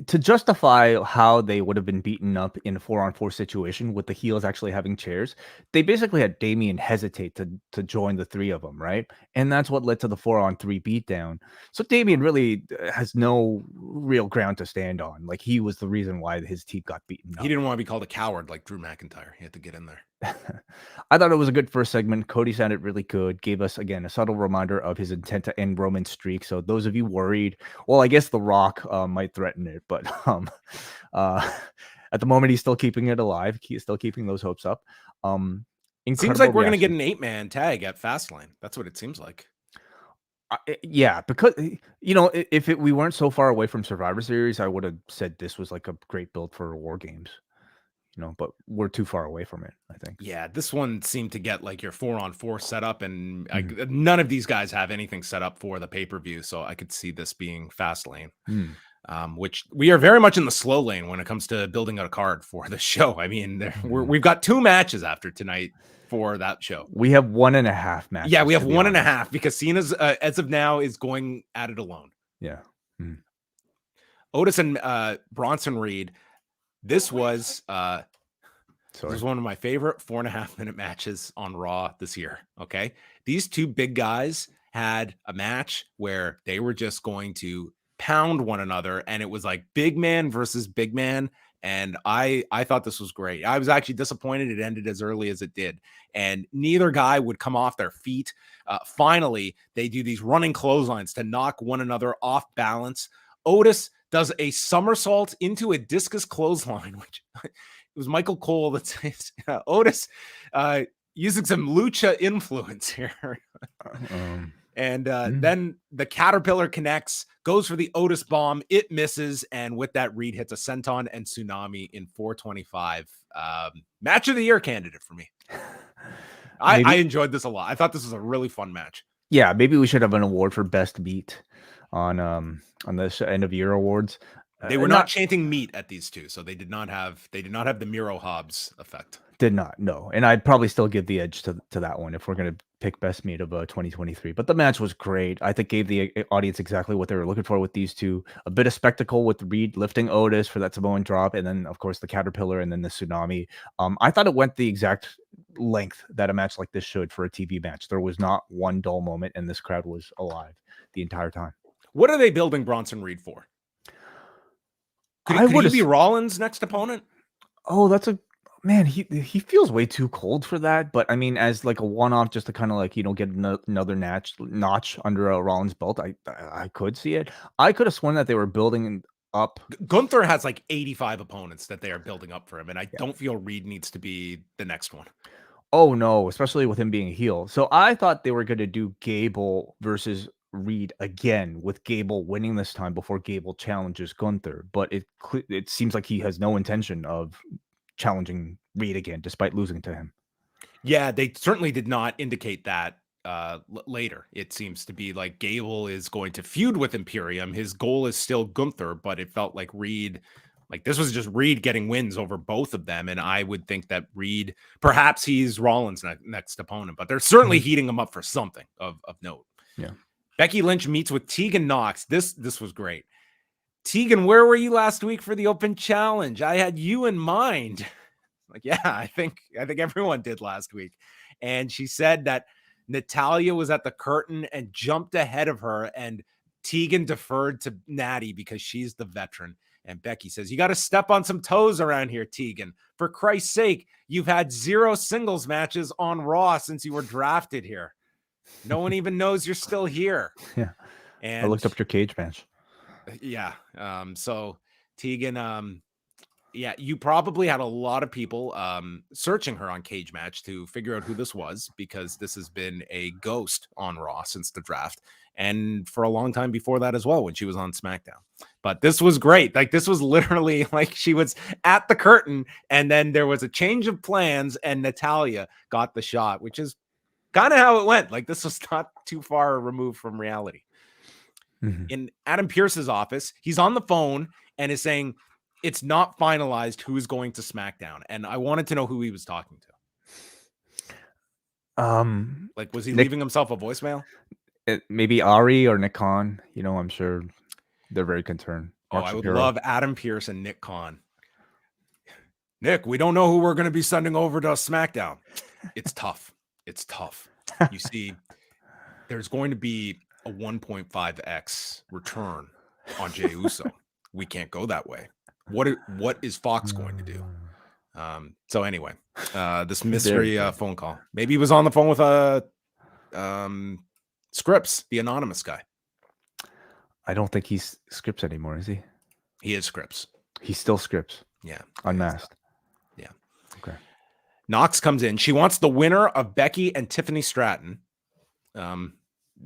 to justify how they would have been beaten up in a 4-on-4 situation with the heels actually having chairs, they basically had Damian hesitate to join the three of them, right? And that's what led to the 4-on-3 beatdown. So Damian really has no real ground to stand on. Like, he was the reason why his team got beaten up. He didn't want to be called a coward like Drew McIntyre. He had to get in there. I thought it was a good first segment. Cody sounded really good. Gave us, again, a subtle reminder of his intent to end Roman's streak. So those of you worried, well, I guess The Rock might threaten it, but at the moment, he's still keeping it alive. He's still keeping those hopes up. It seems like we're going to get an 8-man tag at Fastlane. That's what it seems like. Yeah, because, if we weren't so far away from Survivor Series, I would have said this was like a great build for War Games. But we're too far away from it, I think. Yeah, this one seemed to get like your 4-on-4 setup, and none of these guys have anything set up for the pay-per-view, so I could see this being Fastlane, which we are very much in the slow lane when it comes to building out a card for the show. I mean, we've got 2 matches after tonight for that show. We have 1.5 matches. Yeah, we have 1.5 because Cena's, as of now, is going at it alone. Yeah. Otis and Bronson Reed. This was one of my favorite 4.5-minute matches on Raw this year. Okay. These two big guys had a match where they were just going to pound one another, and it was like big man versus big man. And I thought this was great. I was actually disappointed it ended as early as it did, and neither guy would come off their feet. Finally, they do these running clotheslines to knock one another off balance. Otis does a somersault into a discus clothesline, which it was Michael Cole that says Otis using some lucha influence here. And then the Caterpillar connects, goes for the Otis bomb. It misses. And with that, Reed hits a senton and tsunami in 425. Match of the year candidate for me. I enjoyed this a lot. I thought this was a really fun match. Yeah, maybe we should have an award for best beat on this end of year awards. They were not chanting meat at these two, so they did not have the Miro Hobbs effect. Did not, no. And I'd probably still give the edge to that one if we're going to pick best meat of 2023. But the match was great. I think gave the audience exactly what they were looking for with these two. A bit of spectacle with Reed lifting Otis for that Samoan drop, and then, of course, the Caterpillar and then the tsunami. I thought it went the exact length that a match like this should for a TV match. There was not one dull moment, and this crowd was alive the entire time. What are they building Bronson Reed for? Could he be Rollins' next opponent? Oh, that's a man. He feels way too cold for that. But I mean, as like a one-off, just to kind of like get another notch under a Rollins belt, I could see it. I could have sworn that they were building up. Gunther has like 85 opponents that they are building up for him, and I don't feel Reed needs to be the next one. Oh no, especially with him being a heel. So I thought they were going to do Gable versus Reed again, with Gable winning this time before Gable challenges Gunther, but it seems like he has no intention of challenging Reed again despite losing to him. Yeah, they certainly did not indicate that later. It seems to be like Gable is going to feud with Imperium. His goal is still Gunther, but it felt like Reed, like this was just Reed getting wins over both of them, and I would think that Reed, perhaps he's Rollins' next opponent, but they're certainly heating him up for something of note. Yeah. Becky Lynch meets with Tegan Nox. This was great. Tegan, where were you last week for the Open Challenge? I had you in mind. Like, yeah, I think everyone did last week. And she said that Natalya was at the curtain and jumped ahead of her, and Tegan deferred to Natty because she's the veteran. And Becky says, you got to step on some toes around here, Tegan. For Christ's sake, you've had 0 singles matches on Raw since you were drafted here. No one even knows you're still here. Yeah. And I looked up your cage match. Yeah. So Tegan, yeah, you probably had a lot of people searching her on Cage Match to figure out who this was, because this has been a ghost on Raw since the draft, and for a long time before that as well, when she was on SmackDown. But this was great. Like, this was literally like she was at the curtain, and then there was a change of plans, and Natalya got the shot, which is kind of how it went. Like, this was not too far removed from reality. In Adam Pearce's office, he's on the phone and is saying it's not finalized who's going to SmackDown. And I wanted to know who he was talking to. Like, was he leaving himself a voicemail? Maybe Ari or Nick Khan. You know, I'm sure they're very concerned. I would love Adam Pearce and Nick Khan. Nick, we don't know who we're going to be sending over to SmackDown. It's tough. It's tough. You see, there's going to be a 1.5x return on Jey Uso. We can't go that way. What is Fox going to do? So anyway, this mystery phone call. Maybe he was on the phone with Scripps, the anonymous guy. I don't think he's Scripps anymore, is he? He is Scripps. He's still Scripps. Yeah. Unmasked. Yeah. Okay. Nox comes in. She wants the winner of Becky and Tiffany Stratton,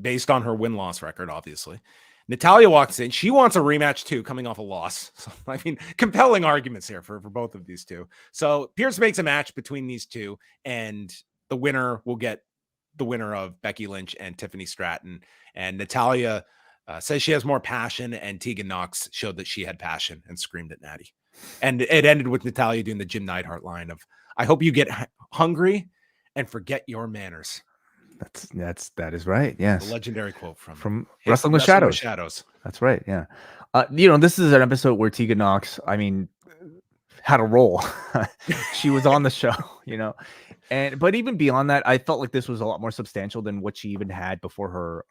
based on her win-loss record, obviously. Natalya walks in. She wants a rematch too, coming off a loss. So, I mean, compelling arguments here for both of these two. So Pierce makes a match between these two, and the winner will get the winner of Becky Lynch and Tiffany Stratton. And Natalya says she has more passion, and Tegan Nox showed that she had passion and screamed at Natty. And it ended with Natalya doing the Jim Neidhart line of, I hope you get hungry and forget your manners. That is right. Yes. The legendary quote from Wrestling with Shadows. That's right. Yeah. This is an episode where Tegan Nox, had a role. She was on the show, but even beyond that, I felt like this was a lot more substantial than what she even had before her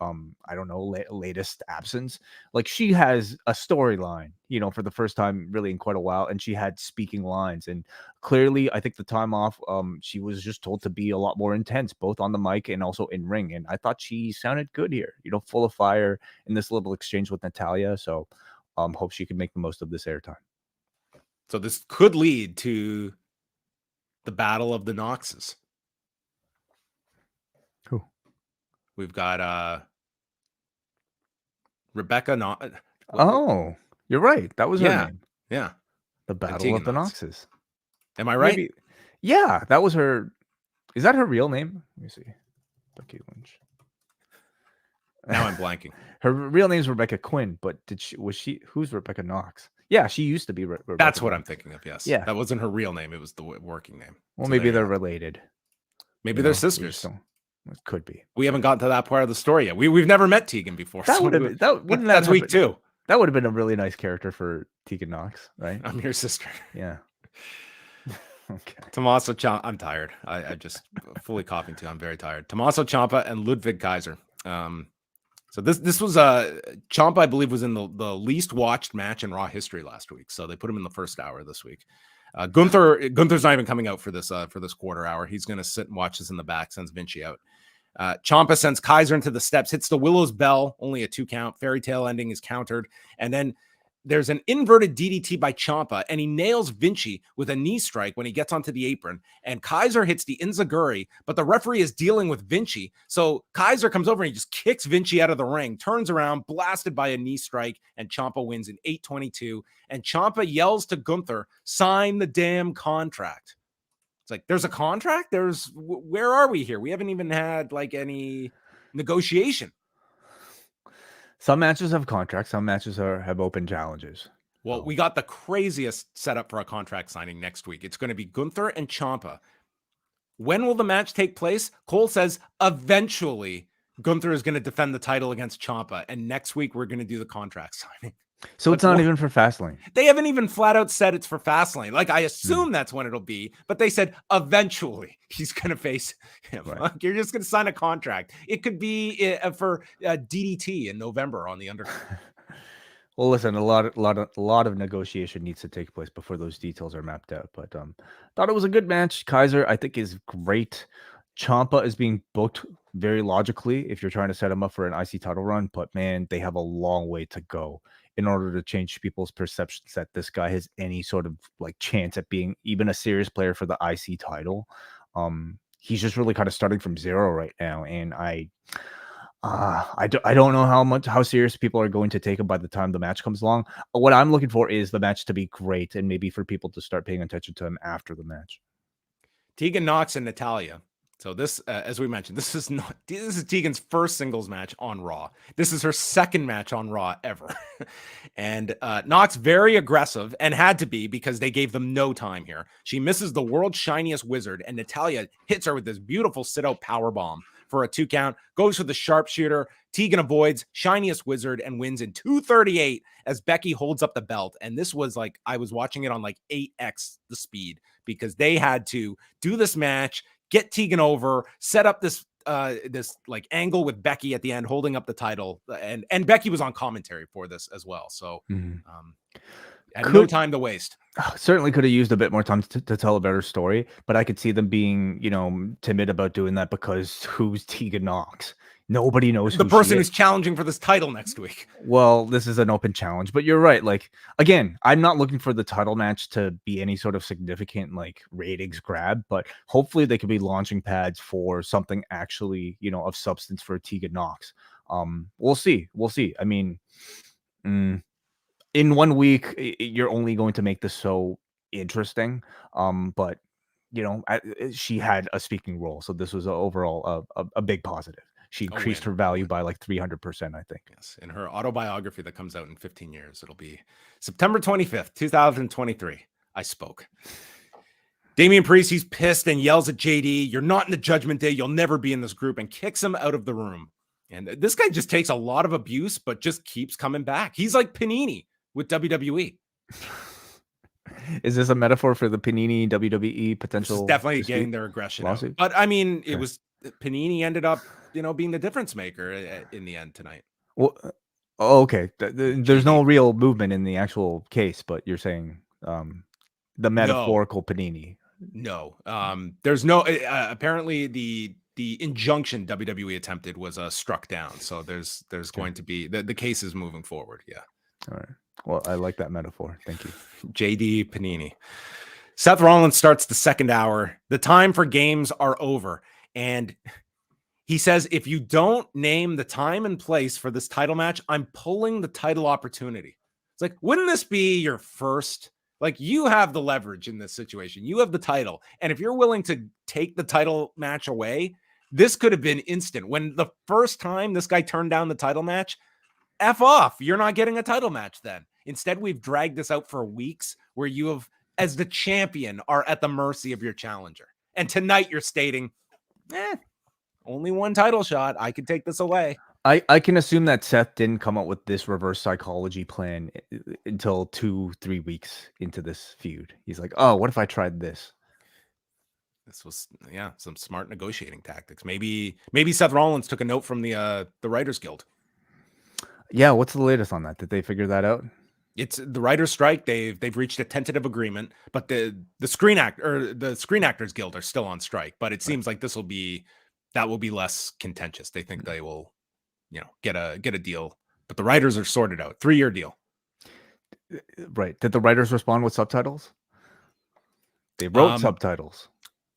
latest absence. Like, she has a storyline, for the first time really in quite a while, and she had speaking lines, and clearly I think the time off, she was just told to be a lot more intense, both on the mic and also in ring, and I thought she sounded good here, full of fire in this little exchange with Natalya. So hope she can make the most of this airtime. So this could lead to the battle of the Noxes. Who? We've got Rebecca Nox. Oh, you're right. That was her name. Yeah. The battle of the Noxes. Am I right? Maybe. Yeah, that was her. Is that her real name? Let me see. Becky Lynch. Now I'm blanking. Her real name is Rebecca Quinn, but who's Rebecca Nox? Yeah, she used to be Rebecca. That's what I'm thinking of, yes. Yeah. That wasn't her real name. It was the working name. Well, so maybe they're related. Maybe they're sisters. It could be. We haven't gotten to that part of the story yet. We've never met Tegan before. That's week 2. That would have been a really nice character for Tegan Nox, right? I'm your sister. Yeah. Okay. Tommaso Ciampa. I'm tired. I just fully coughing too. I'm very tired. Tommaso Ciampa and Ludwig Kaiser. So this was Ciampa, I believe, was in the least watched match in Raw history last week. So they put him in the first hour this week. Gunther's not even coming out for this quarter hour. He's going to sit and watch this in the back. Sends Vinci out. Ciampa sends Kaiser into the steps, hits the Willow's Bell, only a 2 count. Fairy tale ending is countered, and then there's an inverted DDT by Ciampa, and he nails Vinci with a knee strike when he gets onto the apron. And Kaiser hits the Enziguri, but the referee is dealing with Vinci. So Kaiser comes over and he just kicks Vinci out of the ring, turns around, blasted by a knee strike, and Ciampa wins in 8:22. And Ciampa yells to Gunther, sign the damn contract. It's like, there's a contract? Where are we here? We haven't even had any negotiation. Some matches have contracts. Some matches have open challenges. Well, we got the craziest setup for a contract signing next week. It's going to be Gunther and Ciampa. When will the match take place? Cole says eventually Gunther is going to defend the title against Ciampa, and next week we're going to do the contract signing. So it's not even for Fastlane. They haven't even flat out said it's for Fastlane. Like, I assume that's when it'll be, but they said eventually he's going to face him. Right. Like, you're just going to sign a contract. It could be for DDT in November on the Undercard. Well, listen, a lot of negotiation needs to take place before those details are mapped out. But thought it was a good match. Kaiser, I think, is great. Ciampa is being booked very logically if you're trying to set him up for an IC title run. But man, they have a long way to go in order to change people's perceptions that this guy has any sort of like chance at being even a serious player for the IC title. He's just really kind of starting from zero right now, and I don't know how serious people are going to take him by the time the match comes along. What I'm looking for is the match to be great, and maybe for people to start paying attention to him after the match. Tegan Nox and Natalya. So this, as we mentioned, this is Tegan's first singles match on Raw. This is her second match on Raw ever. And Nox very aggressive, and had to be because they gave them no time here. She misses the world's shiniest wizard, and Natalya hits her with this beautiful sit-out powerbomb for a 2 count, goes for the sharpshooter. Tegan avoids, shiniest wizard, and wins in 2:38 as Becky holds up the belt. And this was like, I was watching it on like 8x the speed because they had to do this match, get Tegan over, set up this like angle with Becky at the end, holding up the title, and Becky was on commentary for this as well. So had no time to waste. Certainly could have used a bit more time to tell a better story, but I could see them being, timid about doing that because who's Tegan Nox? Nobody knows the person who's challenging for this title next week. Well, this is an open challenge, but you're right. Like, again, I'm not looking for the title match to be any sort of significant like ratings grab, but hopefully they could be launching pads for something actually, of substance for Tegan Nox. We'll see. I mean, in 1 week, you're only going to make this so interesting. But she had a speaking role, so this was overall a big positive. She increased her value by like 300%, I think. Yes, in her autobiography that comes out in 15 years, it'll be September 25th, 2023. I spoke. Damian Priest, he's pissed and yells at JD, "You're not in the Judgment Day. You'll never be in this group," and kicks him out of the room. And this guy just takes a lot of abuse, but just keeps coming back. He's like Panini with WWE. Is this a metaphor for the Panini WWE potential? This is definitely getting their aggression out. But I mean, it was Panini ended up, being the difference maker in the end tonight. Well, okay. There's no real movement in the actual case, but you're saying the metaphorical Panini. No, there's no. Apparently, the injunction WWE attempted was struck down. So there's going to be the case is moving forward. Yeah. All right. Well, I like that metaphor. Thank you. JD Panini. Seth Rollins starts the second hour. The time for games are over. And he says, if you don't name the time and place for this title match, I'm pulling the title opportunity. It's like, wouldn't this be your first? Like, you have the leverage in this situation. You have the title. And if you're willing to take the title match away, this could have been instant. When the first time this guy turned down the title match, F off. You're not getting a title match then. Instead, we've dragged this out for weeks where you have, as the champion, are at the mercy of your challenger. And tonight you're stating, only one title shot. I could take this away. I can assume that Seth didn't come up with this reverse psychology plan until 2-3 weeks into this feud. He's like, oh, what if I tried this? This was, some smart negotiating tactics. Maybe Seth Rollins took a note from the Writers Guild. Yeah, what's the latest on that? Did they figure that out? It's the writers' strike. They've reached a tentative agreement, but the Screen Actors Guild are still on strike. But it seems like that will be less contentious. They think they will, get a deal. But the writers are sorted out. 3-year deal. Right. Did the writers respond with subtitles? They wrote subtitles.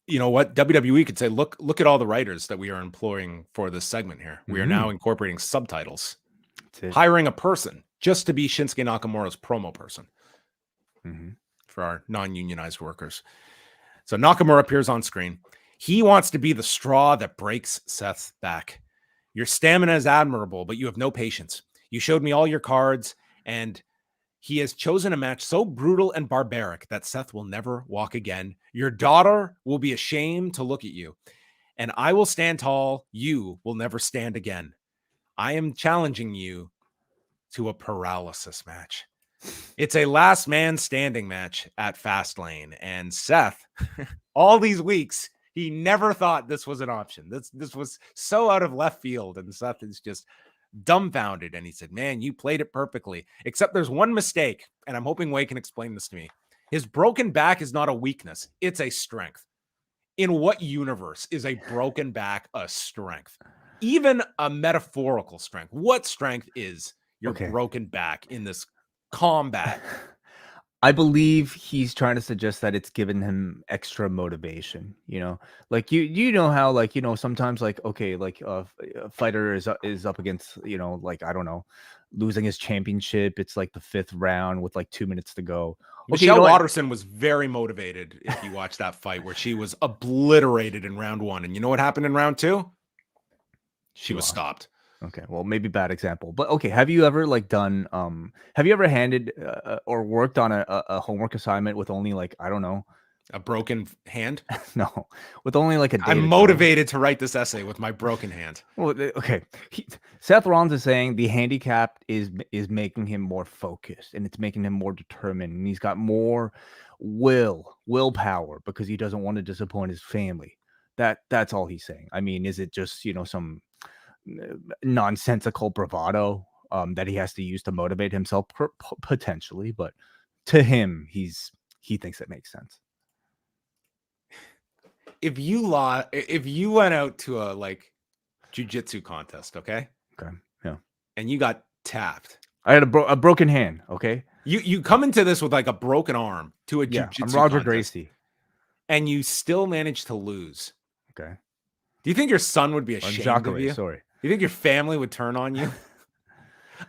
You know what? WWE could say, look at all the writers that we are employing for this segment here. We are now incorporating subtitles. Hiring a person just to be Shinsuke Nakamura's promo person for our non-unionized workers. So Nakamura appears on screen. He wants to be the straw that breaks Seth's back. Your stamina is admirable, but you have no patience. You showed me all your cards, and he has chosen a match so brutal and barbaric that Seth will never walk again. Your daughter will be ashamed to look at you. and I will stand tall. You will never stand again. I am challenging you to a paralysis match. It's a last man standing match at Fastlane. And Seth, all these weeks, he never thought this was an option. This was so out of left field. And Seth is just dumbfounded. And he said, man, you played it perfectly. Except there's one mistake. And I'm hoping Wai can explain this to me. His broken back is not a weakness. It's a strength. In what universe is a broken back a strength? Even a metaphorical strength. What strength is your broken back in this combat? I believe he's trying to suggest that it's given him extra motivation, like you know how, like, sometimes, like, okay, like a fighter is up against, like, I don't know, losing his championship. It's like the 5th round with like 2 minutes to go. Michelle Watterson was very motivated. If you watch that fight where she was obliterated in round 1, and you know what happened in round 2? She was stopped. Okay, well, maybe bad example, but okay. Have you ever have you ever handed or worked on a homework assignment with only, like, I don't know, a broken hand? No, with only like a day. I'm motivated to write this essay with my broken hand. Well, okay. Seth Rollins is saying the handicap is making him more focused, and it's making him more determined, and he's got more willpower because he doesn't want to disappoint his family. That's all he's saying. I mean, is it just some nonsensical bravado that he has to use to motivate himself? Potentially, but to him, he thinks it makes sense. If you went out to a like jiu-jitsu contest, okay, yeah, and you got tapped, I had a broken hand, okay, you come into this with like a broken arm to a jiu-jitsu I'm Roger contest, Gracie, and you still manage to lose. Okay, do you think your son would be ashamed of you? Sorry. Do you think your family would turn on you?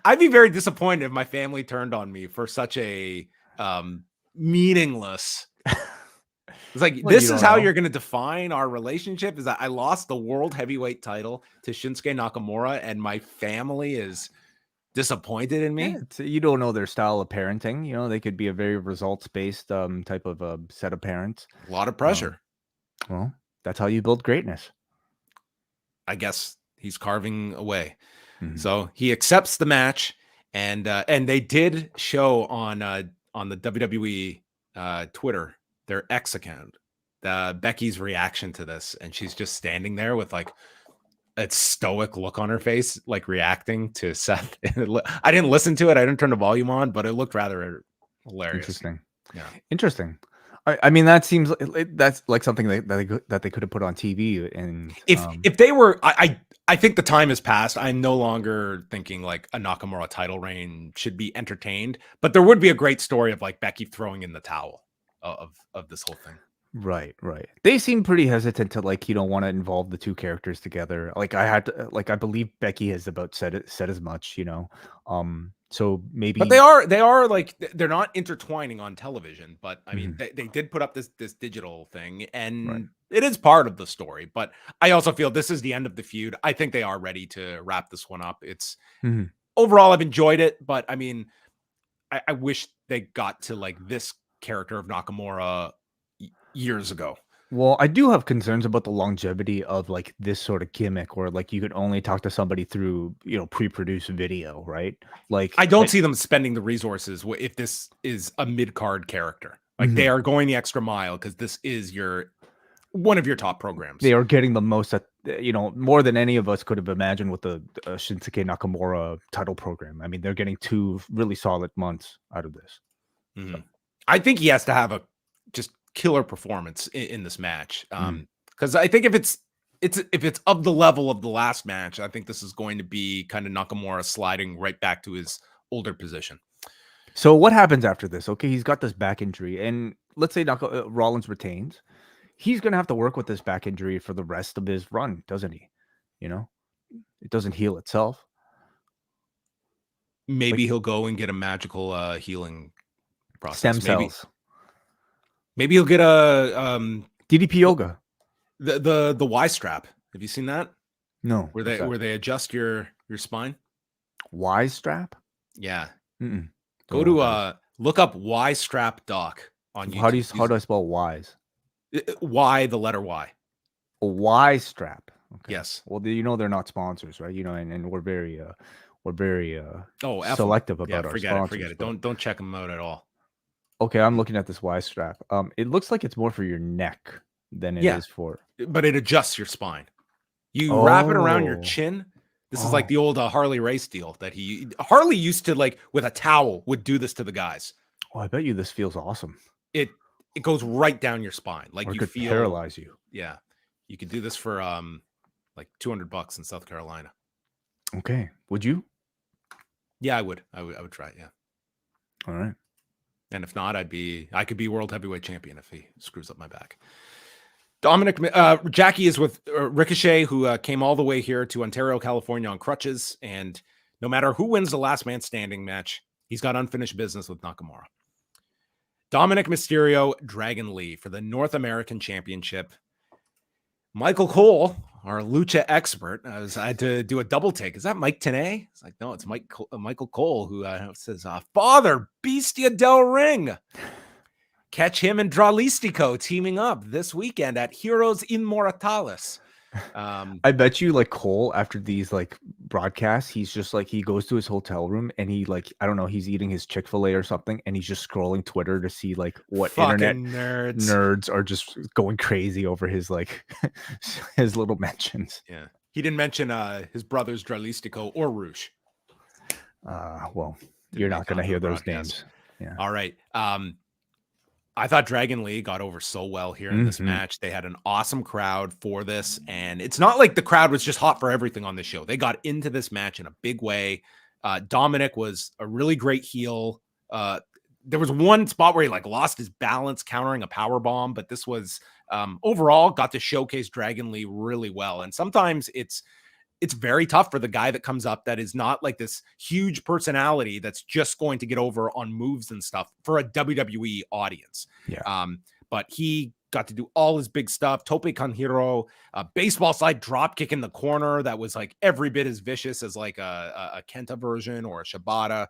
I'd be very disappointed if my family turned on me for such a meaningless. It's like, well, this is how you're going to define our relationship, is that I lost the world heavyweight title to Shinsuke Nakamura and my family is disappointed in me. Yeah, you don't know their style of parenting. They could be a very results-based type of set of parents. A lot of pressure. Well, that's how you build greatness. I guess he's carving away. Mm-hmm. So he accepts the match, and they did show on the WWE Twitter, their X account, Becky's reaction to this, and she's just standing there with like a stoic look on her face, like reacting to Seth. I didn't listen to it. I didn't turn the volume on, but it looked rather hilarious. Interesting. Yeah. Interesting. I mean, that seems that's like something that they could have put on TV. And if they were, I think the time has passed. I'm no longer thinking like a Nakamura title reign should be entertained, but there would be a great story of like Becky throwing in the towel of this whole thing. Right. They seem pretty hesitant to want to involve the two characters together. Like I believe Becky has about said as much, so maybe, but they are like, they're not intertwining on television, but I mean, they did put up this digital thing, and it is part of the story, but I also feel this is the end of the feud. I think they are ready to wrap this one up. It's overall, I've enjoyed it, but I mean, I wish they got to like this character of Nakamura years ago. Well, I do have concerns about the longevity of like this sort of gimmick where like you could only talk to somebody through, pre-produced video, right? Like I don't see them spending the resources if this is a mid-card character. Like they are going the extra mile because this is one of your top programs. They are getting the most, more than any of us could have imagined with the Shinsuke Nakamura title program. I mean, they're getting 2 really solid months out of this. So. I think he has to have a just killer performance in this match, because I think if it's of the level of the last match, I think this is going to be kind of Nakamura sliding right back to his older position. So what happens after this? Okay, he's got this back injury, and let's say Rollins retains. He's going to have to work with this back injury for the rest of his run, doesn't he? It doesn't heal itself. Maybe he'll go and get a magical healing process. Stem cells. Maybe he'll get a DDP yoga. The Y strap. Have you seen that? No. Where they adjust your spine? Y strap? Yeah. Go to look up Y strap doc on YouTube. How do I spell Y's? Y, the letter Y. A Y strap. Okay. Yes. Well, you know they're not sponsors, right? You know, and we're very F selective them. about our Forget sponsors. it. Don't check them out at all. Okay, I'm looking at this Y strap. It looks like it's more for your neck than it is for. But it adjusts your spine. You wrap it around your chin. This is like the old Harley Race deal that Harley used to, like, with a towel would do this to the guys. Oh, I bet you this feels awesome. It goes right down your spine. Like, or you could feel paralyze you. Yeah. You could do this for like $200 in South Carolina. Okay. Would you? Yeah, I would try it, yeah. All right. And if not, I could be world heavyweight champion if he screws up my back. Dominik, Jackie is with Ricochet, who came all the way here to Ontario, California on crutches. And no matter who wins the last man standing match, he's got unfinished business with Nakamura. Dominik Mysterio, Dragon Lee for the North American Championship. Michael Cole, our lucha expert, I had to do a double take. Is that Mike Tenay? It's like, no, it's Michael Cole, who says, Father Bestia del Ring. Catch him and Dralistico teaming up this weekend at Heroes Inmortales. I bet you, like, Cole, after these, like, broadcasts, he's just like, he goes to his hotel room and he, like, I don't know, he's eating his Chick-fil-A or something, and he's just scrolling Twitter to see, like, what fucking internet nerds are just going crazy over his, like, his little mentions. Yeah. He didn't mention his brothers Dralistico or Rouge. Well, you're not going to hear those names. Yeah. All right. I thought Dragon Lee got over so well here in this match. They had an awesome crowd for this. And it's not like the crowd was just hot for everything on the show. They got into this match in a big way. Dominik was a really great heel. There was one spot where he, like, lost his balance countering a power bomb, but this was overall got to showcase Dragon Lee really well. And sometimes it's very tough for the guy that comes up that is not like this huge personality that's just going to get over on moves and stuff for a WWE audience. Yeah. But he got to do all his big stuff. Tope con Hiro, baseball slide drop kick in the corner that was like every bit as vicious as like a Kenta version or a Shibata.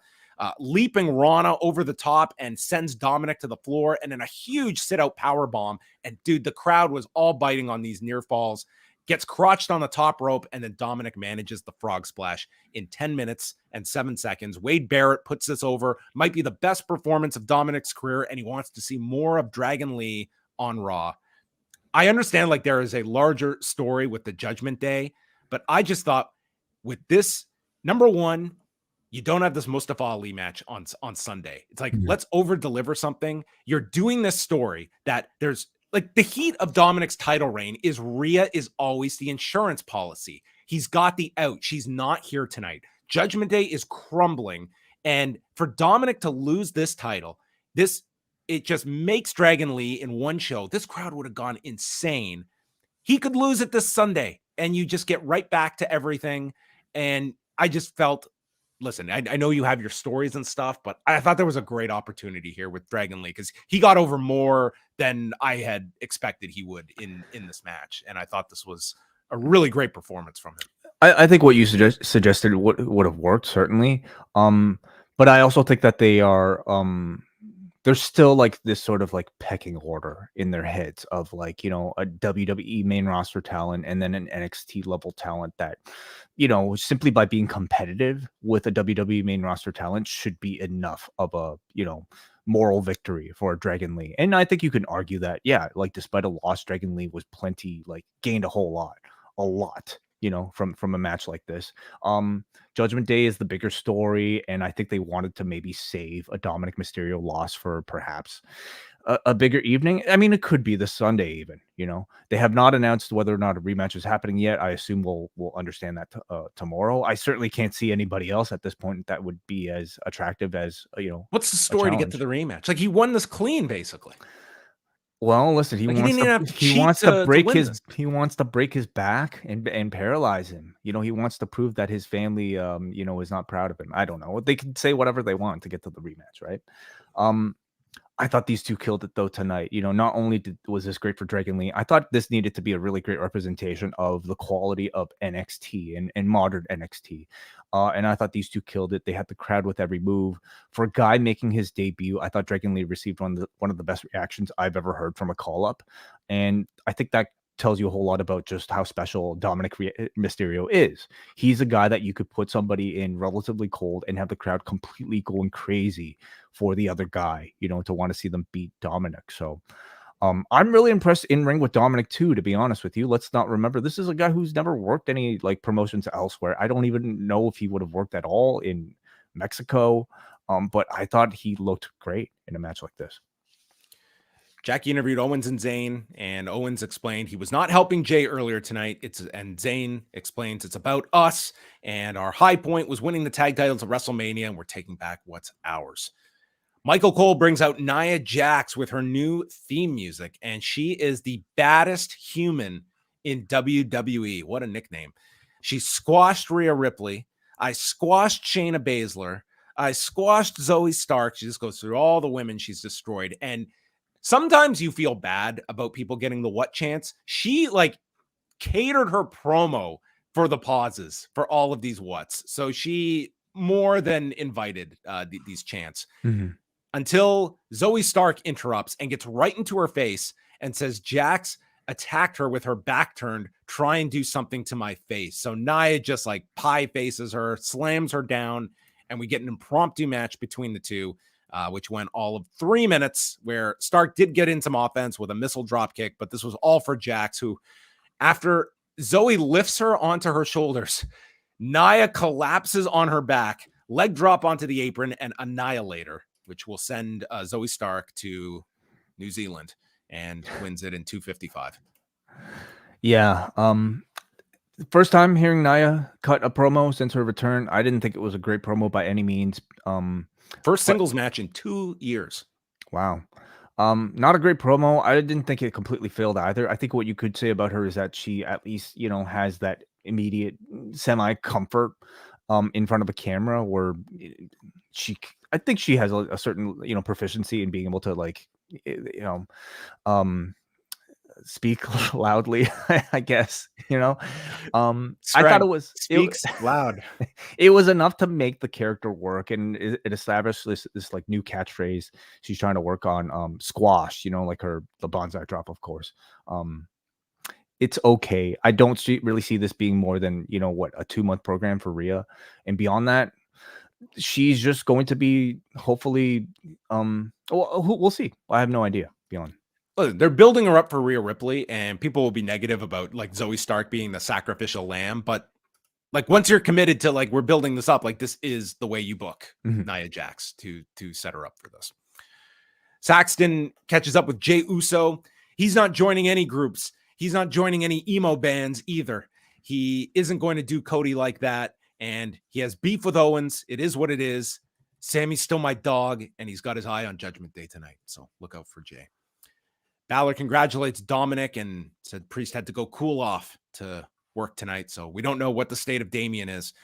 Leaping Rana over the top and sends Dominik to the floor, and then a huge sit-out power bomb. And dude, the crowd was all biting on these near falls. Gets crotched on the top rope, and then Dominik manages the frog splash in 10 minutes and 7 seconds. Wade Barrett puts this over. Might be the best performance of Dominik's career, and he wants to see more of Dragon Lee on Raw. I understand, like, there is a larger story with the Judgment Day, but I just thought with this, number one, you don't have this Mustafa Ali match on Sunday. It's like, let's over-deliver something. You're doing this story that there's, like, the heat of Dominik's title reign is Rhea is always the insurance policy. He's got the out. She's not here tonight. Judgment Day is crumbling. And for Dominik to lose this title, it just makes Dragon Lee in one show. This crowd would have gone insane. He could lose it this Sunday, and you just get right back to everything. And I just felt, listen, I know you have your stories and stuff, but I thought there was a great opportunity here with Dragon Lee because he got over more than I had expected he would in this match. And I thought this was a really great performance from him. I think what you suggested would have worked, certainly. But I also think that they are there's still, like, this sort of, like, pecking order in their heads of, like, you know, a WWE main roster talent and then an NXT level talent that, you know, simply by being competitive with a WWE main roster talent should be enough of a, you know, moral victory for Dragon Lee. And I think you can argue that, yeah, like, despite a loss, Dragon Lee was gained a whole lot, you know, from a match like this. Judgment Day is the bigger story, and I think they wanted to maybe save a Dominik Mysterio loss for perhaps a bigger evening. I mean, it could be this Sunday even, you know. They have not announced whether or not a rematch is happening yet. I assume we'll understand that tomorrow. I certainly can't see anybody else at this point that would be as attractive as, you know. What's the story to get to the rematch? Like, he won this clean, basically. Well, listen, he wants to break his back and paralyze him. You know, he wants to prove that his family, you know, is not proud of him. I don't know. They can say whatever they want to get to the rematch, right? I thought these two killed it though tonight. You know, not only was this great for Dragon Lee, I thought this needed to be a really great representation of the quality of NXT and modern NXT. And I thought these two killed it. They had the crowd with every move. For a guy making his debut, I thought Dragon Lee received one of the best reactions I've ever heard from a call-up. And I think that tells you a whole lot about just how special Dominik Mysterio is. He's a guy that you could put somebody in relatively cold and have the crowd completely going crazy for the other guy, you know, to want to see them beat Dominik. So I'm really impressed in ring with Dominik too, to be honest with you. Let's not remember, this is a guy who's never worked any like promotions elsewhere. I don't even know if he would have worked at all in Mexico. But I thought he looked great in a match like this. Jackie interviewed Owens and Zayn, and Owens explained he was not helping Jay earlier tonight. And Zayn explains it's about us, and our high point was winning the tag titles at WrestleMania, and we're taking back what's ours. Michael Cole brings out Nia Jax with her new theme music, and she is the baddest human in WWE. What a nickname. She squashed Rhea Ripley. I squashed Shayna Baszler. I squashed Zoey Stark. She just goes through all the women she's destroyed. And sometimes you feel bad about people getting the what chance. She like catered her promo for the pauses for all of these whats. So she more than invited these chants until Zoey Stark interrupts and gets right into her face and says, Jax attacked her with her back turned, try and do something to my face. So Nia just like pie faces her, slams her down, and we get an impromptu match between the two, which went all of 3 minutes, where Stark did get in some offense with a missile drop kick, but this was all for Jax, who, after Zoey lifts her onto her shoulders, Nia collapses on her back, leg drop onto the apron, and annihilate her, which will send Zoey Stark to New Zealand and wins it in 2:55. Yeah. First time hearing Nia cut a promo since her return. I didn't think it was a great promo by any means. First singles match in 2 years. Wow. Not a great promo. I didn't think it completely failed either. I think what you could say about her is that she at least, you know, has that immediate semi comfort in front of a camera where I think she has a certain, you know, proficiency in being able to like, you know, speak loudly, I guess, you know. I thought speaks loud. It was enough to make the character work, and it established this like new catchphrase she's trying to work on, squash, you know, like the bonsai drop, of course. It's okay. I don't really see this being more than, you know, what, a 2-month program for Rhea, and beyond that, she's just going to be hopefully we'll see. I have no idea beyond. They're building her up for Rhea Ripley, and people will be negative about like Zoey Stark being the sacrificial lamb. But like, once you're committed to like, we're building this up, like this is the way you book Nia Jax to set her up for this. Saxton catches up with Jey Uso. He's not joining any groups. He's not joining any emo bands either. He isn't going to do Cody like that. And he has beef with Owens. It is what it is. Sammy's still my dog, and he's got his eye on Judgment Day tonight. So look out for Jay. Balor congratulates Dominik and said Priest had to go cool off to work tonight. So we don't know what the state of Damian is.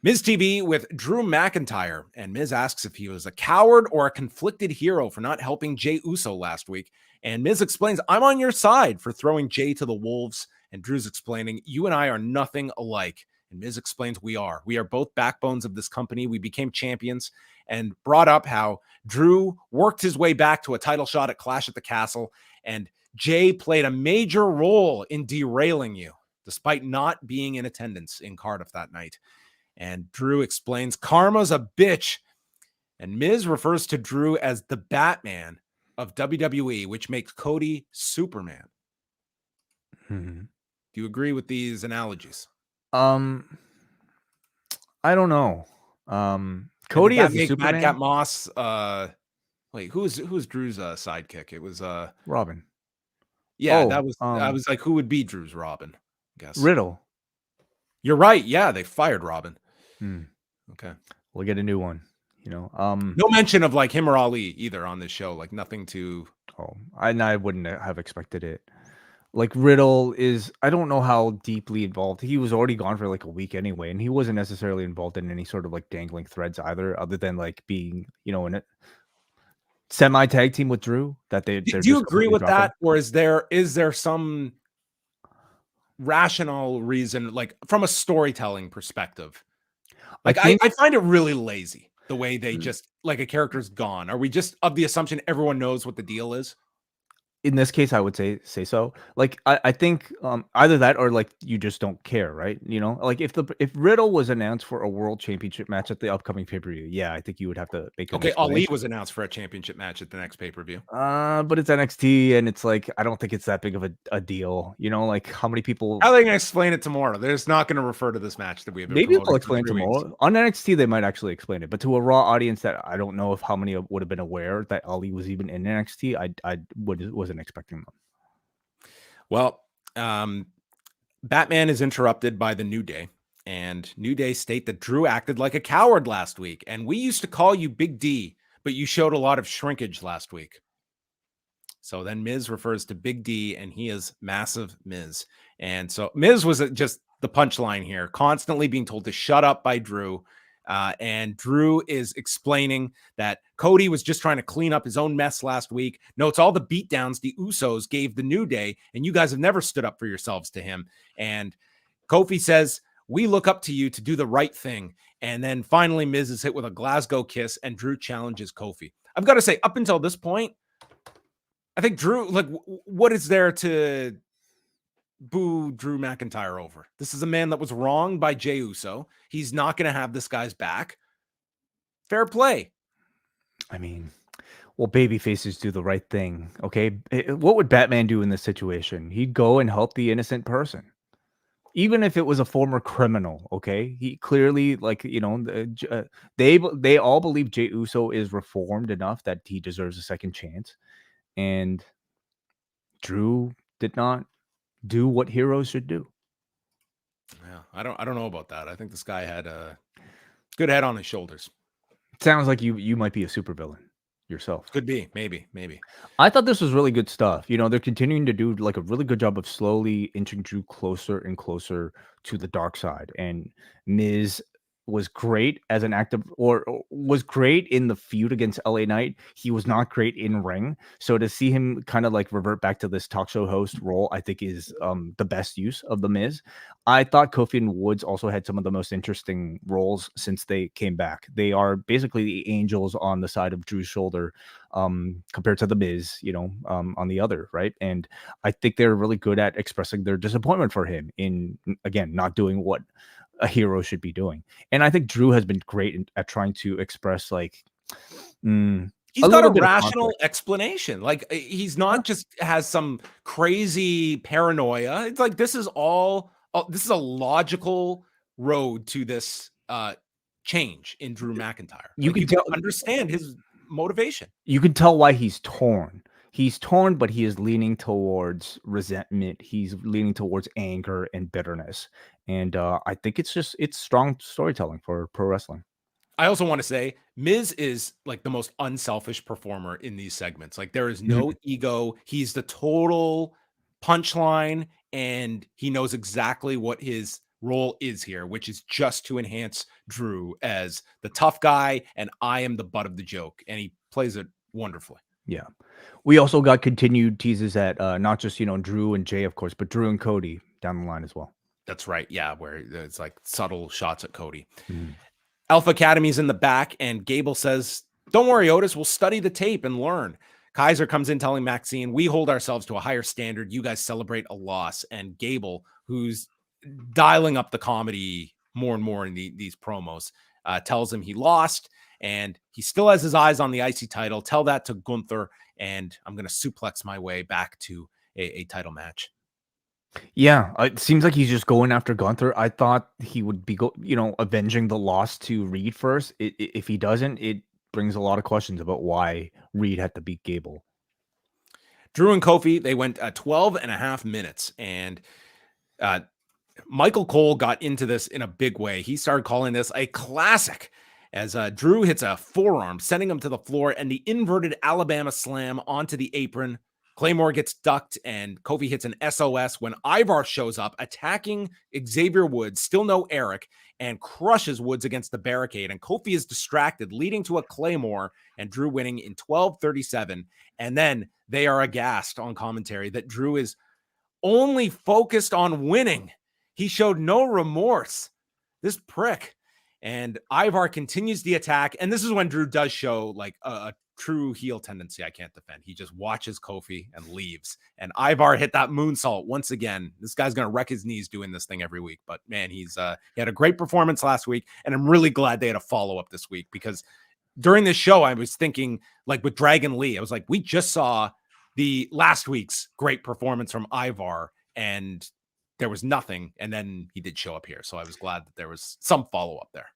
MizTV with Drew McIntyre, and Miz asks if he was a coward or a conflicted hero for not helping Jey Uso last week. And Miz explains, I'm on your side for throwing Jey to the wolves. And Drew's explaining, you and I are nothing alike. And Miz explains, we are both backbones of this company. We became champions, and brought up how Drew worked his way back to a title shot at Clash at the Castle, and Jey played a major role in derailing you, despite not being in attendance in Cardiff that night. And Drew explains, karma's a bitch. And Miz refers to Drew as the Batman of WWE, which makes Cody Superman. Do you agree with these analogies? I don't know. Cody as a Superman. Madcap Moss. Wait, who's Drew's sidekick? It was Robin. Yeah, that was. I was like, who would be Drew's Robin? I guess Riddle. You're right. Yeah, they fired Robin. Okay, we'll get a new one. You know, no mention of like him or Ali either on this show. Like nothing to. Oh, I wouldn't have expected it. Like Riddle is, I don't know how deeply involved. He was already gone for like a week anyway, and he wasn't necessarily involved in any sort of like dangling threads either, other than like being, you know, in a semi tag team with Drew. That do you agree with that, or is there some rational reason, like from a storytelling perspective? Like I find it really lazy the way they just like a character's gone. Are we just of the assumption everyone knows what the deal is? in this case, I would say so. Like, I think either that or like you just don't care, right? You know, like if Riddle was announced for a world championship match at the upcoming pay-per-view, yeah, I think you would have to make an Okay, Ali explanation. was announced for a championship match at the next pay-per-view. But it's NXT, and it's like I don't think it's that big of a deal. You know, like how many people? How are they going to explain it tomorrow? They're just not going to refer to this match that we have been Maybe promoting they'll for explain 3 weeks. tomorrow on NXT. They might actually explain it, but to a Raw audience that I don't know if how many would have been aware that Ali was even in NXT. I wasn't expecting them. Well, Batman is interrupted by the New Day, and New Day state that Drew acted like a coward last week, and we used to call you Big D, but you showed a lot of shrinkage last week. So then Miz refers to Big D, and he is Massive Miz. And so Miz was just the punchline here, constantly being told to shut up by Drew. And Drew is explaining that Cody was just trying to clean up his own mess last week. No, it's all the beatdowns the Usos gave the New Day, and you guys have never stood up for yourselves to him. And Kofi says, we look up to you to do the right thing. And then finally, Miz is hit with a Glasgow kiss, and Drew challenges Kofi. I've got to say, up until this point, I think Drew, like, what is there to boo Drew McIntyre over? This is a man that was wronged by Jey Uso. He's not going to have this guy's back. Fair play. I mean, well, baby faces do the right thing. Okay. What would Batman do in this situation? He'd go and help the innocent person, even if it was a former criminal. Okay. He clearly, like, you know, they all believe Jey Uso is reformed enough that he deserves a second chance. And Drew did not do what heroes should do. Yeah, I don't know about that. I think this guy had a good head on his shoulders. Sounds like you might be a supervillain yourself. Could be, maybe. I thought this was really good stuff. You know, they're continuing to do like a really good job of slowly inching Drew closer and closer to the dark side. And Miz was great as an active, or was great in the feud against LA Knight. He was not great in ring. So to see him kind of like revert back to this talk show host role, I think is the best use of the Miz. I thought Kofi and Woods also had some of the most interesting roles since they came back. They are basically the angels on the side of Drew's shoulder, compared to the Miz, you know, on the other, right? And I think they're really good at expressing their disappointment for him in, again, not doing what a hero should be doing. And I think Drew has been great at trying to express like he's got a rational explanation. Like he's not just has some crazy paranoia. It's like this is a logical road to this change in Drew McIntyre. You can understand his motivation. You can tell why he's torn. He's torn, but he is leaning towards resentment. He's leaning towards anger and bitterness. And I think it's strong storytelling for pro wrestling. I also want to say Miz is like the most unselfish performer in these segments. Like there is no ego. He's the total punchline, and he knows exactly what his role is here, which is just to enhance Drew as the tough guy, and I am the butt of the joke. And he plays it wonderfully. Yeah. We also got continued teases at not just, you know, Drew and Jay, of course, but Drew and Cody down the line as well. That's right. Yeah, where it's like subtle shots at Cody. Alpha Academy's in the back, and Gable says, don't worry, Otis, we'll study the tape and learn. Kaiser comes in telling Maxine, we hold ourselves to a higher standard. You guys celebrate a loss. And Gable, who's dialing up the comedy more and more in these promos, tells him he lost, and he still has his eyes on the IC title. Tell that to Gunther, and I'm going to suplex my way back to a title match. Yeah, it seems like he's just going after Gunther. I thought he would be, avenging the loss to Reed first. If he doesn't, it brings a lot of questions about why Reed had to beat Gable. Drew and Kofi, they went 12 and a half minutes, and Michael Cole got into this in a big way. He started calling this a classic as Drew hits a forearm, sending him to the floor, and the inverted Alabama slam onto the apron. Claymore gets ducked, and Kofi hits an SOS when Ivar shows up, attacking Xavier Woods, still no Eric, and crushes Woods against the barricade. And Kofi is distracted, leading to a Claymore, and Drew winning in 12:37. And then they are aghast on commentary that Drew is only focused on winning. He showed no remorse. This prick. And Ivar continues the attack. And this is when Drew does show like a true heel tendency I can't defend. He just watches Kofi and leaves. And Ivar hit that moonsault once again. This guy's going to wreck his knees doing this thing every week. But man, he had a great performance last week. And I'm really glad they had a follow-up this week, because during this show, I was thinking, like with Dragon Lee, I was like, we just saw the last week's great performance from Ivar and there was nothing. And then he did show up here. So I was glad that there was some follow-up there.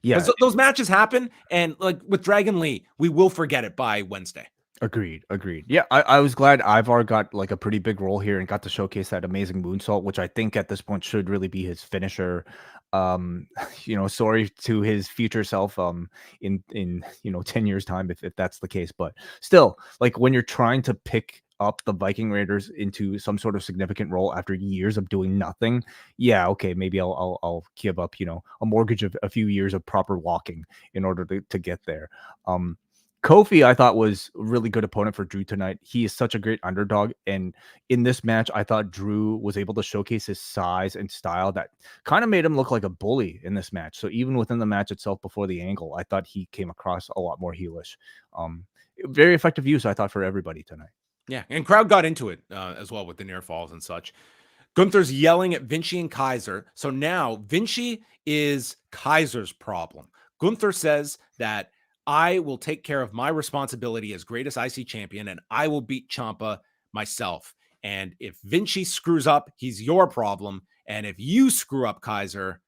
Yeah, those matches happen, and like with Dragon Lee, we will forget it by Wednesday. Agreed. Yeah, I was glad Ivar got like a pretty big role here and got to showcase that amazing moonsault, which I think at this point should really be his finisher. Sorry to his future self in 10 years time if that's the case, but still, like when you're trying to pick up the Viking Raiders into some sort of significant role after years of doing nothing, yeah, okay, maybe I'll give up, a mortgage of a few years of proper walking in order to get there. Kofi, I thought, was a really good opponent for Drew tonight. He is such a great underdog. And in this match, I thought Drew was able to showcase his size and style that kind of made him look like a bully in this match. So even within the match itself before the angle, I thought he came across a lot more heelish. Very effective use, I thought, for everybody tonight. Yeah, and crowd got into it as well with the near falls and such. Gunther's yelling at Vinci and Kaiser. So now Vinci is Kaiser's problem. Gunther says that I will take care of my responsibility as greatest IC champion, and I will beat Ciampa myself. And if Vinci screws up, he's your problem. And if you screw up Kaiser,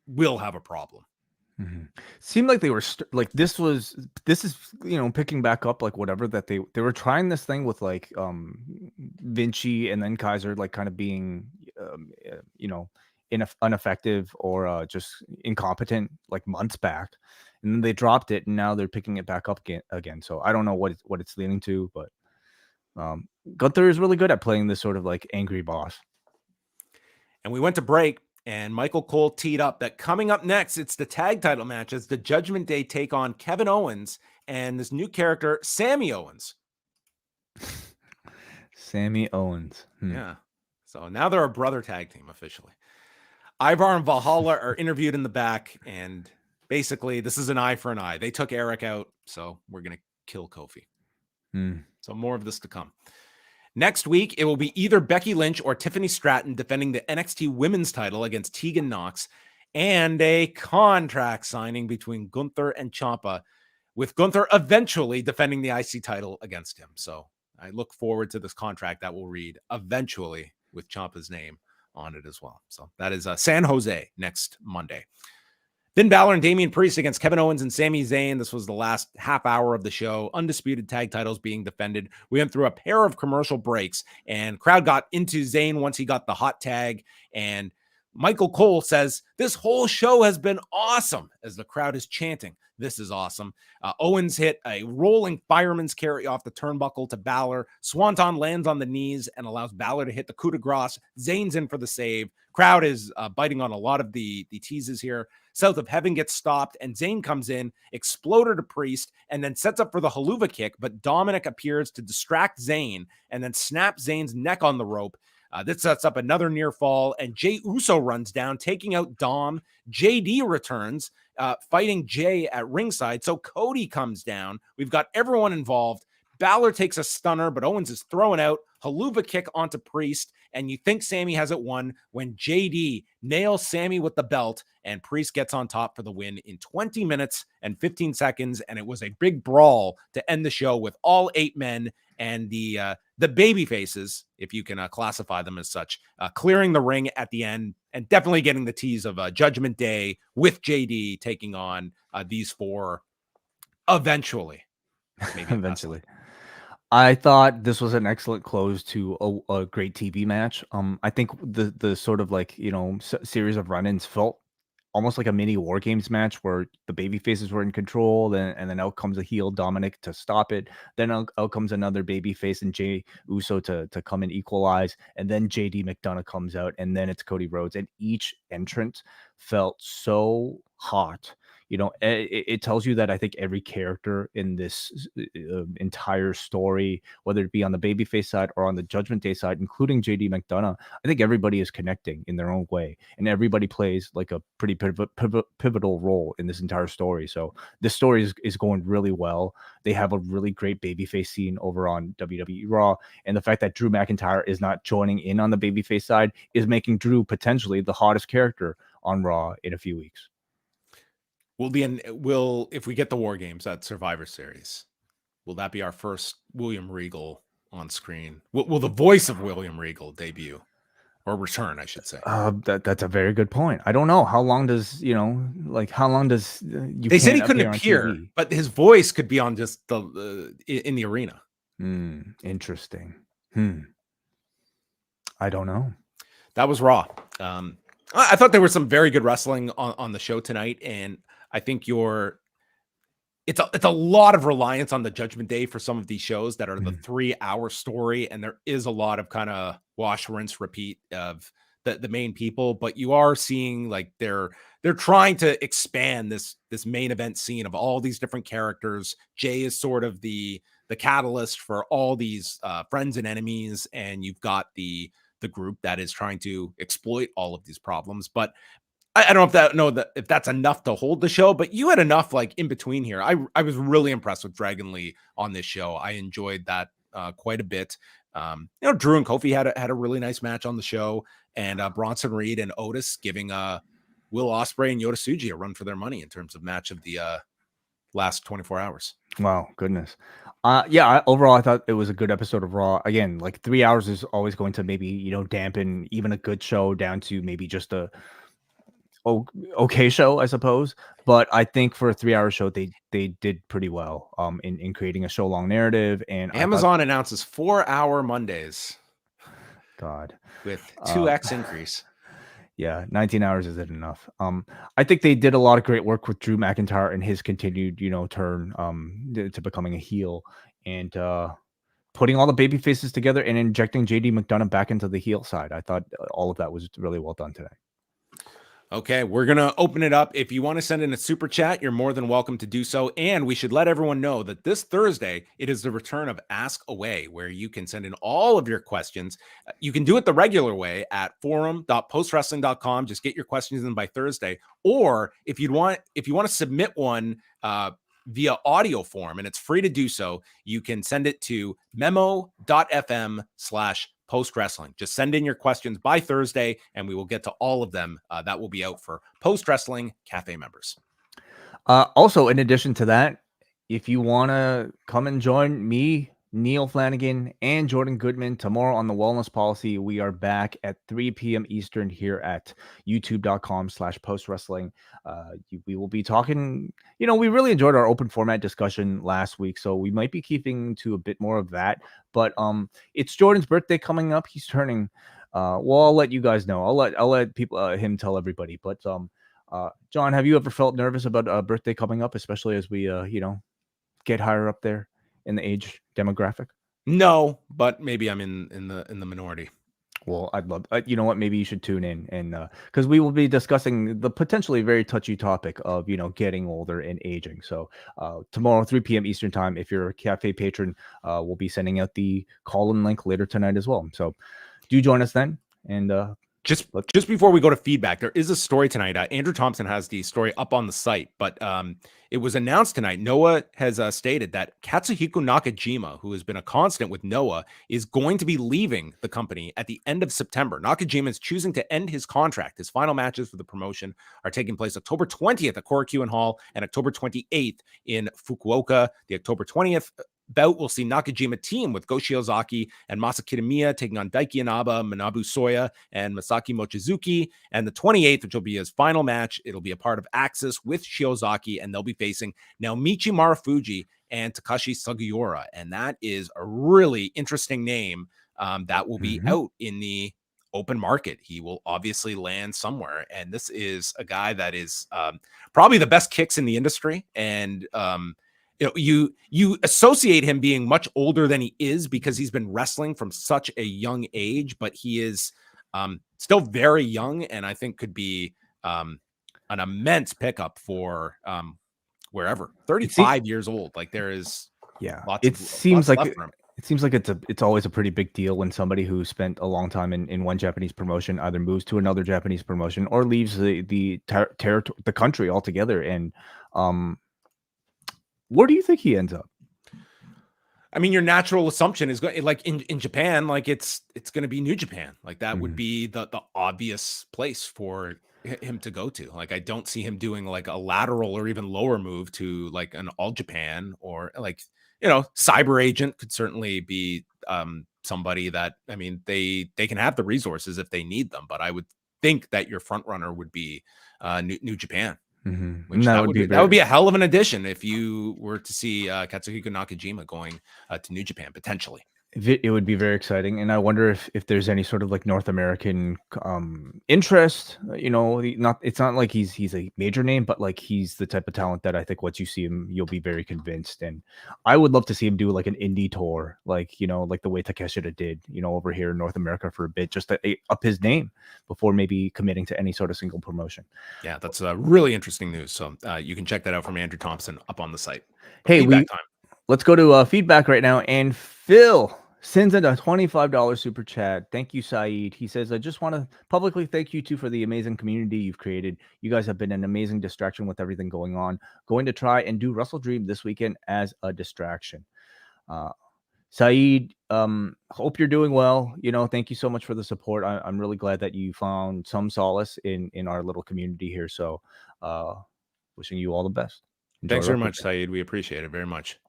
we'll have a problem. Mm-hmm. Seemed like they were this is picking back up like whatever that they were trying this thing with like Vinci and then Kaiser like kind of being ineffective or just incompetent like months back, and then they dropped it and now they're picking it back up again. So I don't know what it's leading to, but Gunther is really good at playing this sort of like angry boss. And we went to break. And Michael Cole teed up that coming up next, it's the tag title matches. The Judgment Day take on Kevin Owens and this new character, Sami Owens. Sami Owens. Yeah. So now they're a brother tag team officially. Ivar and Valhalla are interviewed in the back. And basically, this is an eye for an eye. They took Eric out, so we're going to kill Kofi. So more of this to come. Next week, it will be either Becky Lynch or Tiffany Stratton defending the NXT women's title against Tegan Nox, and a contract signing between Gunther and Ciampa, with Gunther eventually defending the IC title against him. So I look forward to this contract that will read eventually with Ciampa's name on it as well. So that is San Jose next Monday. Finn Balor and Damian Priest against Kevin Owens and Sami Zayn. This was the last half hour of the show. Undisputed tag titles being defended. We went through a pair of commercial breaks, and crowd got into Zayn once he got the hot tag. And Michael Cole says, this whole show has been awesome, as the crowd is chanting, this is awesome. Owens hit a rolling fireman's carry off the turnbuckle to Balor. Swanton lands on the knees and allows Balor to hit the coup de grace. Zayn's in for the save. Crowd is biting on a lot of the teases here. South of Heaven gets stopped, and Zayn comes in, exploder to Priest, and then sets up for the haluva kick, but Dominik appears to distract Zayn and then snaps Zayn's neck on the rope. This sets up another near fall, and Jey Uso runs down, taking out Dom. JD returns, fighting Jay at ringside, so Cody comes down. We've got everyone involved. Balor takes a stunner, but Owens is thrown out. Haluva kick onto Priest, and you think Sami has it won when JD nails Sami with the belt, and Priest gets on top for the win in 20 minutes and 15 seconds, and it was a big brawl to end the show with all 8 men and the baby faces, if you can classify them as such, clearing the ring at the end and definitely getting the tease of Judgment Day with JD taking on these 4 eventually. Maybe eventually. I thought this was an excellent close to a great TV match. I think the sort of like, series of run-ins felt almost like a mini War Games match where the baby faces were in control, and then out comes a heel Dominik to stop it. Then out comes another baby face and Jey Uso to come and equalize. And then JD McDonough comes out, and then it's Cody Rhodes. And each entrant felt so hot. it tells you that I think every character in this entire story, whether it be on the babyface side or on the Judgment Day side, including JD McDonough, I think everybody is connecting in their own way, and everybody plays like a pretty pivotal role in this entire story. So this story is going really well. They have a really great babyface scene over on WWE Raw, and the fact that Drew McIntyre is not joining in on the babyface side is making Drew potentially the hottest character on Raw in a few weeks. If we get the War Games at Survivor Series, will that be our first William Regal on screen? Will the voice of William Regal debut or return, I should say? That's a very good point. I don't know how long does you They said he couldn't appear, but his voice could be on just in the arena. Interesting. I don't know. That was Raw. I thought there was some very good wrestling on the show tonight, and I think it's a lot of reliance on the Judgment Day for some of these shows that are the 3-hour story, and there is a lot of kind of wash, rinse, repeat of the main people, but you are seeing like they're trying to expand this main event scene of all these different characters. Jay is sort of the catalyst for all these friends and enemies, and you've got the group that is trying to exploit all of these problems. But I don't know if that's enough to hold the show, but you had enough like in between here. I was really impressed with Dragon Lee on this show. I enjoyed that quite a bit. Drew and Kofi had a really nice match on the show, and Bronson Reed and Otis giving Will Ospreay and Yota Tsuji a run for their money in terms of match of the last 24 hours. Wow, goodness. Overall, I thought it was a good episode of Raw. Again, like 3 hours is always going to maybe, dampen even a good show down to maybe just a okay show, I suppose. But I think for a 3-hour show, they did pretty well in creating a show long narrative. And Amazon announces 4-hour Mondays. God, with 2x increase. Yeah, 19 hours isn't enough. I think they did a lot of great work with Drew McIntyre and his continued, turn to becoming a heel, and putting all the baby faces together and injecting JD McDonough back into the heel side. I thought all of that was really well done today. Okay, we're going to open it up. If you want to send in a super chat, you're more than welcome to do so. And we should let everyone know that this Thursday, it is the return of Ask Away, where you can send in all of your questions. You can do it the regular way at forum.postwrestling.com. Just get your questions in by Thursday. Or if you want to submit one via audio form, and it's free to do so, you can send it to memo.fm/Post Wrestling. Just send in your questions by Thursday, and we will get to all of them. That will be out for Post Wrestling Cafe members. Also, in addition to that, if you want to come and join me, Neil Flanagan, and Jordan Goodman tomorrow on the Wellness Policy, we are back at 3 p.m. Eastern here at youtube.com/Post Wrestling. We will be talking, we really enjoyed our open format discussion last week, so we might be keeping to a bit more of that. But it's Jordan's birthday coming up. He's turning. I'll let you guys know. I'll let people him tell everybody. But John, have you ever felt nervous about a birthday coming up, especially as we get higher up there in the age demographic? No, but maybe I'm in the minority. Well, I'd love, you know what, maybe you should tune in, and because we will be discussing the potentially very touchy topic of, getting older and aging. So tomorrow, 3 p.m. Eastern time, if you're a cafe patron, we'll be sending out the call-in link later tonight as well. So do join us then. And just before we go to feedback, there is a story tonight. Andrew Thompson has the story up on the site, but it was announced tonight. Noah has stated that Katsuhiko Nakajima, who has been a constant with Noah, is going to be leaving the company at the end of September. Nakajima is choosing to end his contract. His final matches for the promotion are taking place October 20th at Korakuen Hall and October 28th in Fukuoka. The October 20th bout will see Nakajima team with Go Shiozaki and Masa Kitamiya taking on Daiki Inaba, Manabu Soya, and Masaki Mochizuki. And the 28th, which will be his final match, it'll be a part of Axis with Shiozaki, and they'll be facing Naomichi Marufuji and Takashi Sugiura. And that is a really interesting name that will be out in the open market. He will obviously land somewhere. And this is a guy that is probably the best kicks in the industry. And you associate him being much older than he is because he's been wrestling from such a young age, but he is still very young, and I think could be an immense pickup for wherever. 35 years old. Like there is lots left for him. It seems like it's always a pretty big deal when somebody who spent a long time in one Japanese promotion either moves to another Japanese promotion or leaves the country altogether. And where do you think he ends up? I mean, your natural assumption is like in Japan, like it's going to be New Japan. Like that would be the obvious place for him to go to. Like I don't see him doing like a lateral or even lower move to like an All Japan, or like, you know, Cyber Agent could certainly be somebody that, I mean, they can have the resources if they need them, but I would think that your front runner would be New Japan. Which that would be a hell of an addition if you were to see Katsuhiko Nakajima going to New Japan potentially. It would be very exciting, and I wonder if there's any sort of like North American interest. You know, it's not like he's a major name, but like he's the type of talent that I think once you see him, you'll be very convinced. And I would love to see him do like an indie tour, like, you know, like the way Takeshita did, you know, over here in North America for a bit, just to up his name before maybe committing to any sort of single promotion. Yeah, that's really interesting news. So you can check that out from Andrew Thompson up on the site. Hey, let's go to feedback right now. And Phil sends in a $25 super chat. Thank you, Saeed. He says, I just want to publicly thank you two for the amazing community you've created. You guys have been an amazing distraction with everything going on. Going to try and do WrestleDream this weekend as a distraction. Saeed, hope you're doing well. You know, thank you so much for the support. I'm really glad that you found some solace in our little community here. So wishing you all the best. Thanks very much, Saeed. We appreciate it very much.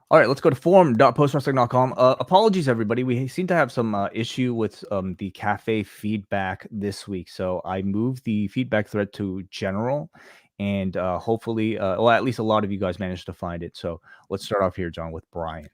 All right, let's go to forum.postwrestling.com. Apologies, everybody. We seem to have some issue with the cafe feedback this week. So I moved the feedback thread to general, and hopefully, well, at least a lot of you guys managed to find it. So let's start off here, John, with Brian.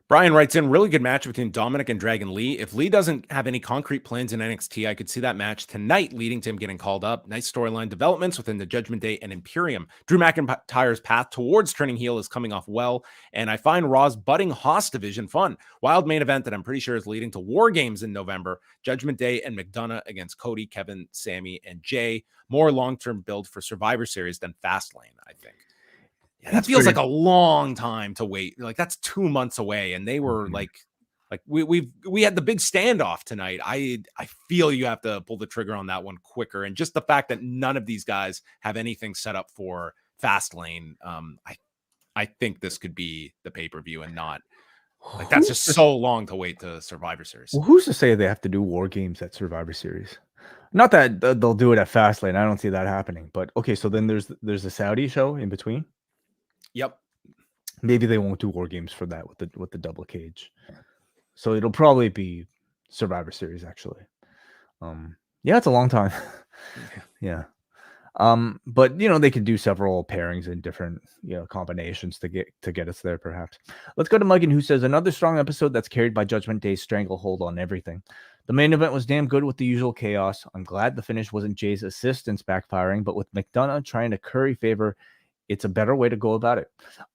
Brian writes in, really good match between Dominik and Dragon Lee. If Lee doesn't have any concrete plans in NXT, I could see that match tonight leading to him getting called up. Nice storyline developments within the Judgment Day and Imperium. Drew McIntyre's path towards turning heel is coming off well, and I find Raw's budding Haas division fun. Wild main event that I'm pretty sure is leading to War Games in November. Judgment Day and McDonough against Cody, Kevin, Sammy, and Jay. More long-term build for Survivor Series than Fastlane, I think. Yeah, that feels like a long time to wait. Like that's 2 months away, and they were like we had the big standoff tonight. I feel you have to pull the trigger on that one quicker, and just the fact that none of these guys have anything set up for Fastlane, I think this could be the pay-per-view and not like that's just so long to wait to Survivor Series. Well, who's to say they have to do War Games at Survivor Series? Not that they'll do it at Fastlane. I don't see that happening. But okay, so then there's a Saudi show in between. Yep. Maybe they won't do War Games for that with the double cage. So it'll probably be Survivor Series actually. Yeah, it's a long time. Yeah. But you know, they could do several pairings in different, you know, combinations to get us there perhaps. Let's go to Megan, who says another strong episode that's carried by Judgment Day's stranglehold on everything. The main event was damn good with the usual chaos. I'm glad the finish wasn't Jay's assistance backfiring, but with McDonough trying to curry favor, it's a better way to go about it.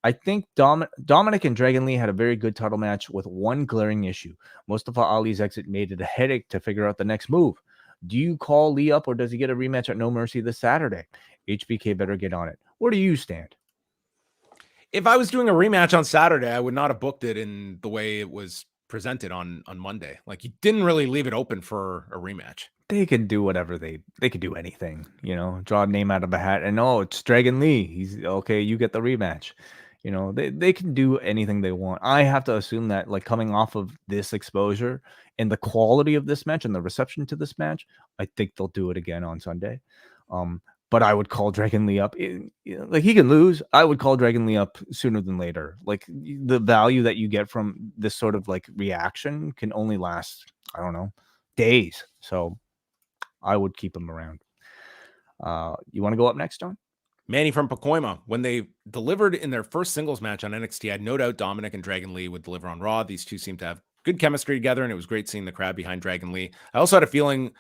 I think Dominik and Dragon Lee had a very good title match with one glaring issue. Mustafa Ali's exit made it a headache to figure out the next move. Do you call Lee up or does he get a rematch at No Mercy this Saturday? HBK better get on it. Where do you stand? If I was doing a rematch on Saturday, I would not have booked it in the way it was presented on Monday. Like you didn't really leave it open for a rematch. They can do whatever they could do anything, you know, draw a name out of a hat and it's Dragon Lee. He's okay. You get the rematch. You know, they can do anything they want. I have to assume that like coming off of this exposure and the quality of this match and the reception to this match, I think they'll do it again on Sunday. But I would call Dragon Lee up. Like he can lose. I would call Dragon Lee up sooner than later. Like the value that you get from this sort of like reaction can only last, I don't know, days. So I would keep him around. You want to go up next, John? Manny from Pacoima. When they delivered in their first singles match on NXT, I had no doubt Dominik and Dragon Lee would deliver on Raw. These two seem to have good chemistry together, and it was great seeing the crowd behind Dragon Lee. I also had a feeling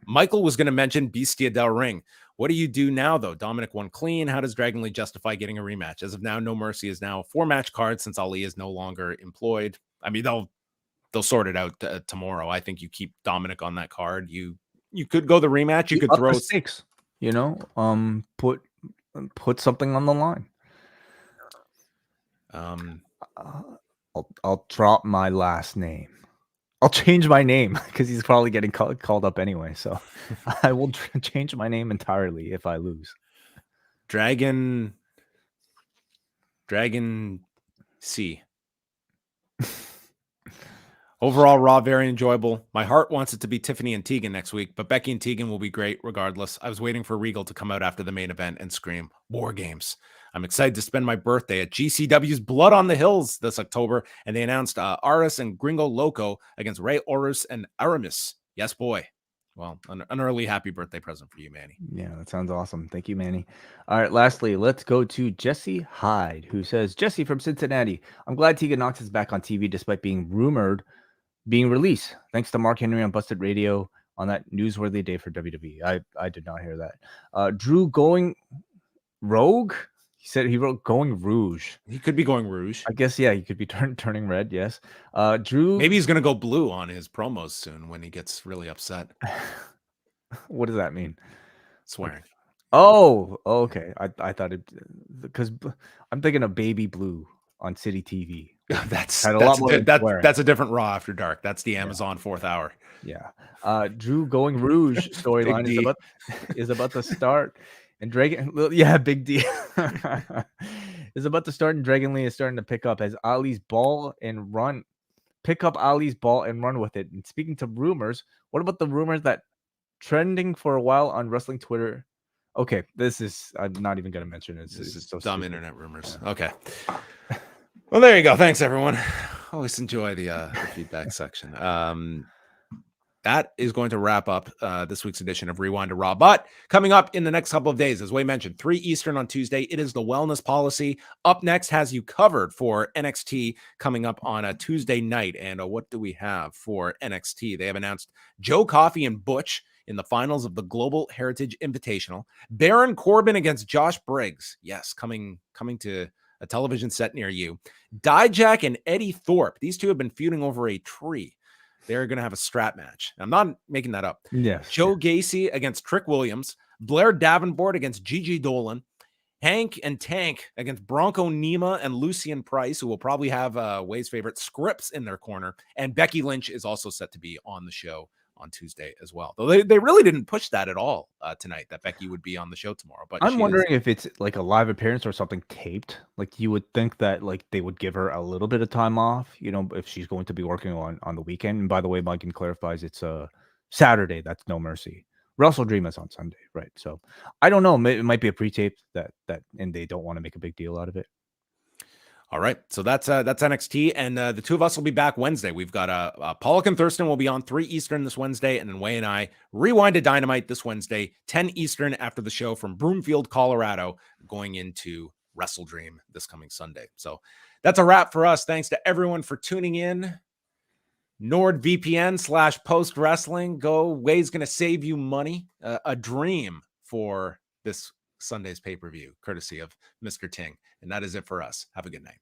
Michael was going to mention Bestia del Ring. What do you do now, though? Dominik won clean. How does Dragon Lee justify getting a rematch? As of now, No Mercy is now a 4-match card since Ali is no longer employed. I mean, they'll sort it out tomorrow. I think you keep Dominik on that card. You could go the rematch. You could throw stakes. You know, put something on the line. I'll drop my last name. I'll change my name because he's probably getting called up anyway. So I will change my name entirely if I lose. Dragon C. Overall, Raw, very enjoyable. My heart wants it to be Tiffany and Tegan next week, but Becky and Tegan will be great regardless. I was waiting for Regal to come out after the main event and scream, War Games. I'm excited to spend my birthday at GCW's Blood on the Hills this October, and they announced Aris and Gringo Loco against Ray Orus and Aramis. Yes, boy. Well, an early happy birthday present for you, Manny. Yeah, that sounds awesome. Thank you, Manny. All right, lastly, let's go to Jesse Hyde, who says, Jesse from Cincinnati, I'm glad Tegan Nox is back on TV despite being rumored being released. Thanks to Mark Henry on Busted Radio on that newsworthy day for WWE. I did not hear that. Drew going rogue? He said he wrote going rouge. He could be going rouge. I guess, yeah, he could be turning red, yes. Drew. Maybe he's going to go blue on his promos soon when he gets really upset. What does that mean? Swearing. Oh, okay. I thought it, because I'm thinking of Baby Blue on City TV. That's a different Raw After Dark. That's the Amazon 4th hour. Yeah. Drew going rouge storyline is about to start. And Dragon, Big D is about to start, and Dragon Lee is starting to pick up as Ali's ball and run. Pick up Ali's ball and run with it. And speaking to rumors, what about the rumors that trending for a while on wrestling Twitter? Okay, I'm not even going to mention it. This is so dumb stupid. Internet rumors. Yeah. Okay. Well, there you go. Thanks, everyone. Always enjoy the feedback section. That is going to wrap up this week's edition of Rewind to Raw. But coming up in the next couple of days, as Wai mentioned, 3 Eastern on Tuesday, it is the Wellness Policy. Up next has you covered for NXT coming up on a Tuesday night. And what do we have for NXT? They have announced Joe Coffey and Butch in the finals of the Global Heritage Invitational. Baron Corbin against Josh Briggs. Yes, coming to a television set near you. Dijak and Eddie Thorpe. These two have been feuding over a tree. They're going to have a strap match. I'm not making that up. Yes. Joe Gacy against Trick Williams. Blair Davenport against Gigi Dolan. Hank and Tank against Bronco Nima and Lucian Price, who will probably have Wai's favorite scripts in their corner. And Becky Lynch is also set to be on the show on Tuesday as well. Though they really didn't push that at all tonight, that Becky would be on the show tomorrow. But I'm wondering if it's like a live appearance or something taped. Like you would think that like they would give her a little bit of time off, if she's going to be working on the weekend. And by the way, Mike clarifies it's Saturday. That's No Mercy. WrestleDream is on Sunday, right? So I don't know. It might be a pre-tape that and they don't want to make a big deal out of it. All right, so that's NXT, and the two of us will be back Wednesday. We've got Pollock and Thurston will be on 3 Eastern this Wednesday, and then Wai and I rewind to Dynamite this Wednesday, 10 Eastern after the show from Broomfield, Colorado, going into WrestleDream this coming Sunday. So that's a wrap for us. Thanks to everyone for tuning in. NordVPN/Post Wrestling. Go. Wai's going to save you money. A dream for this Sunday's pay-per-view, courtesy of Mr. Ting. And that is it for us. Have a good night.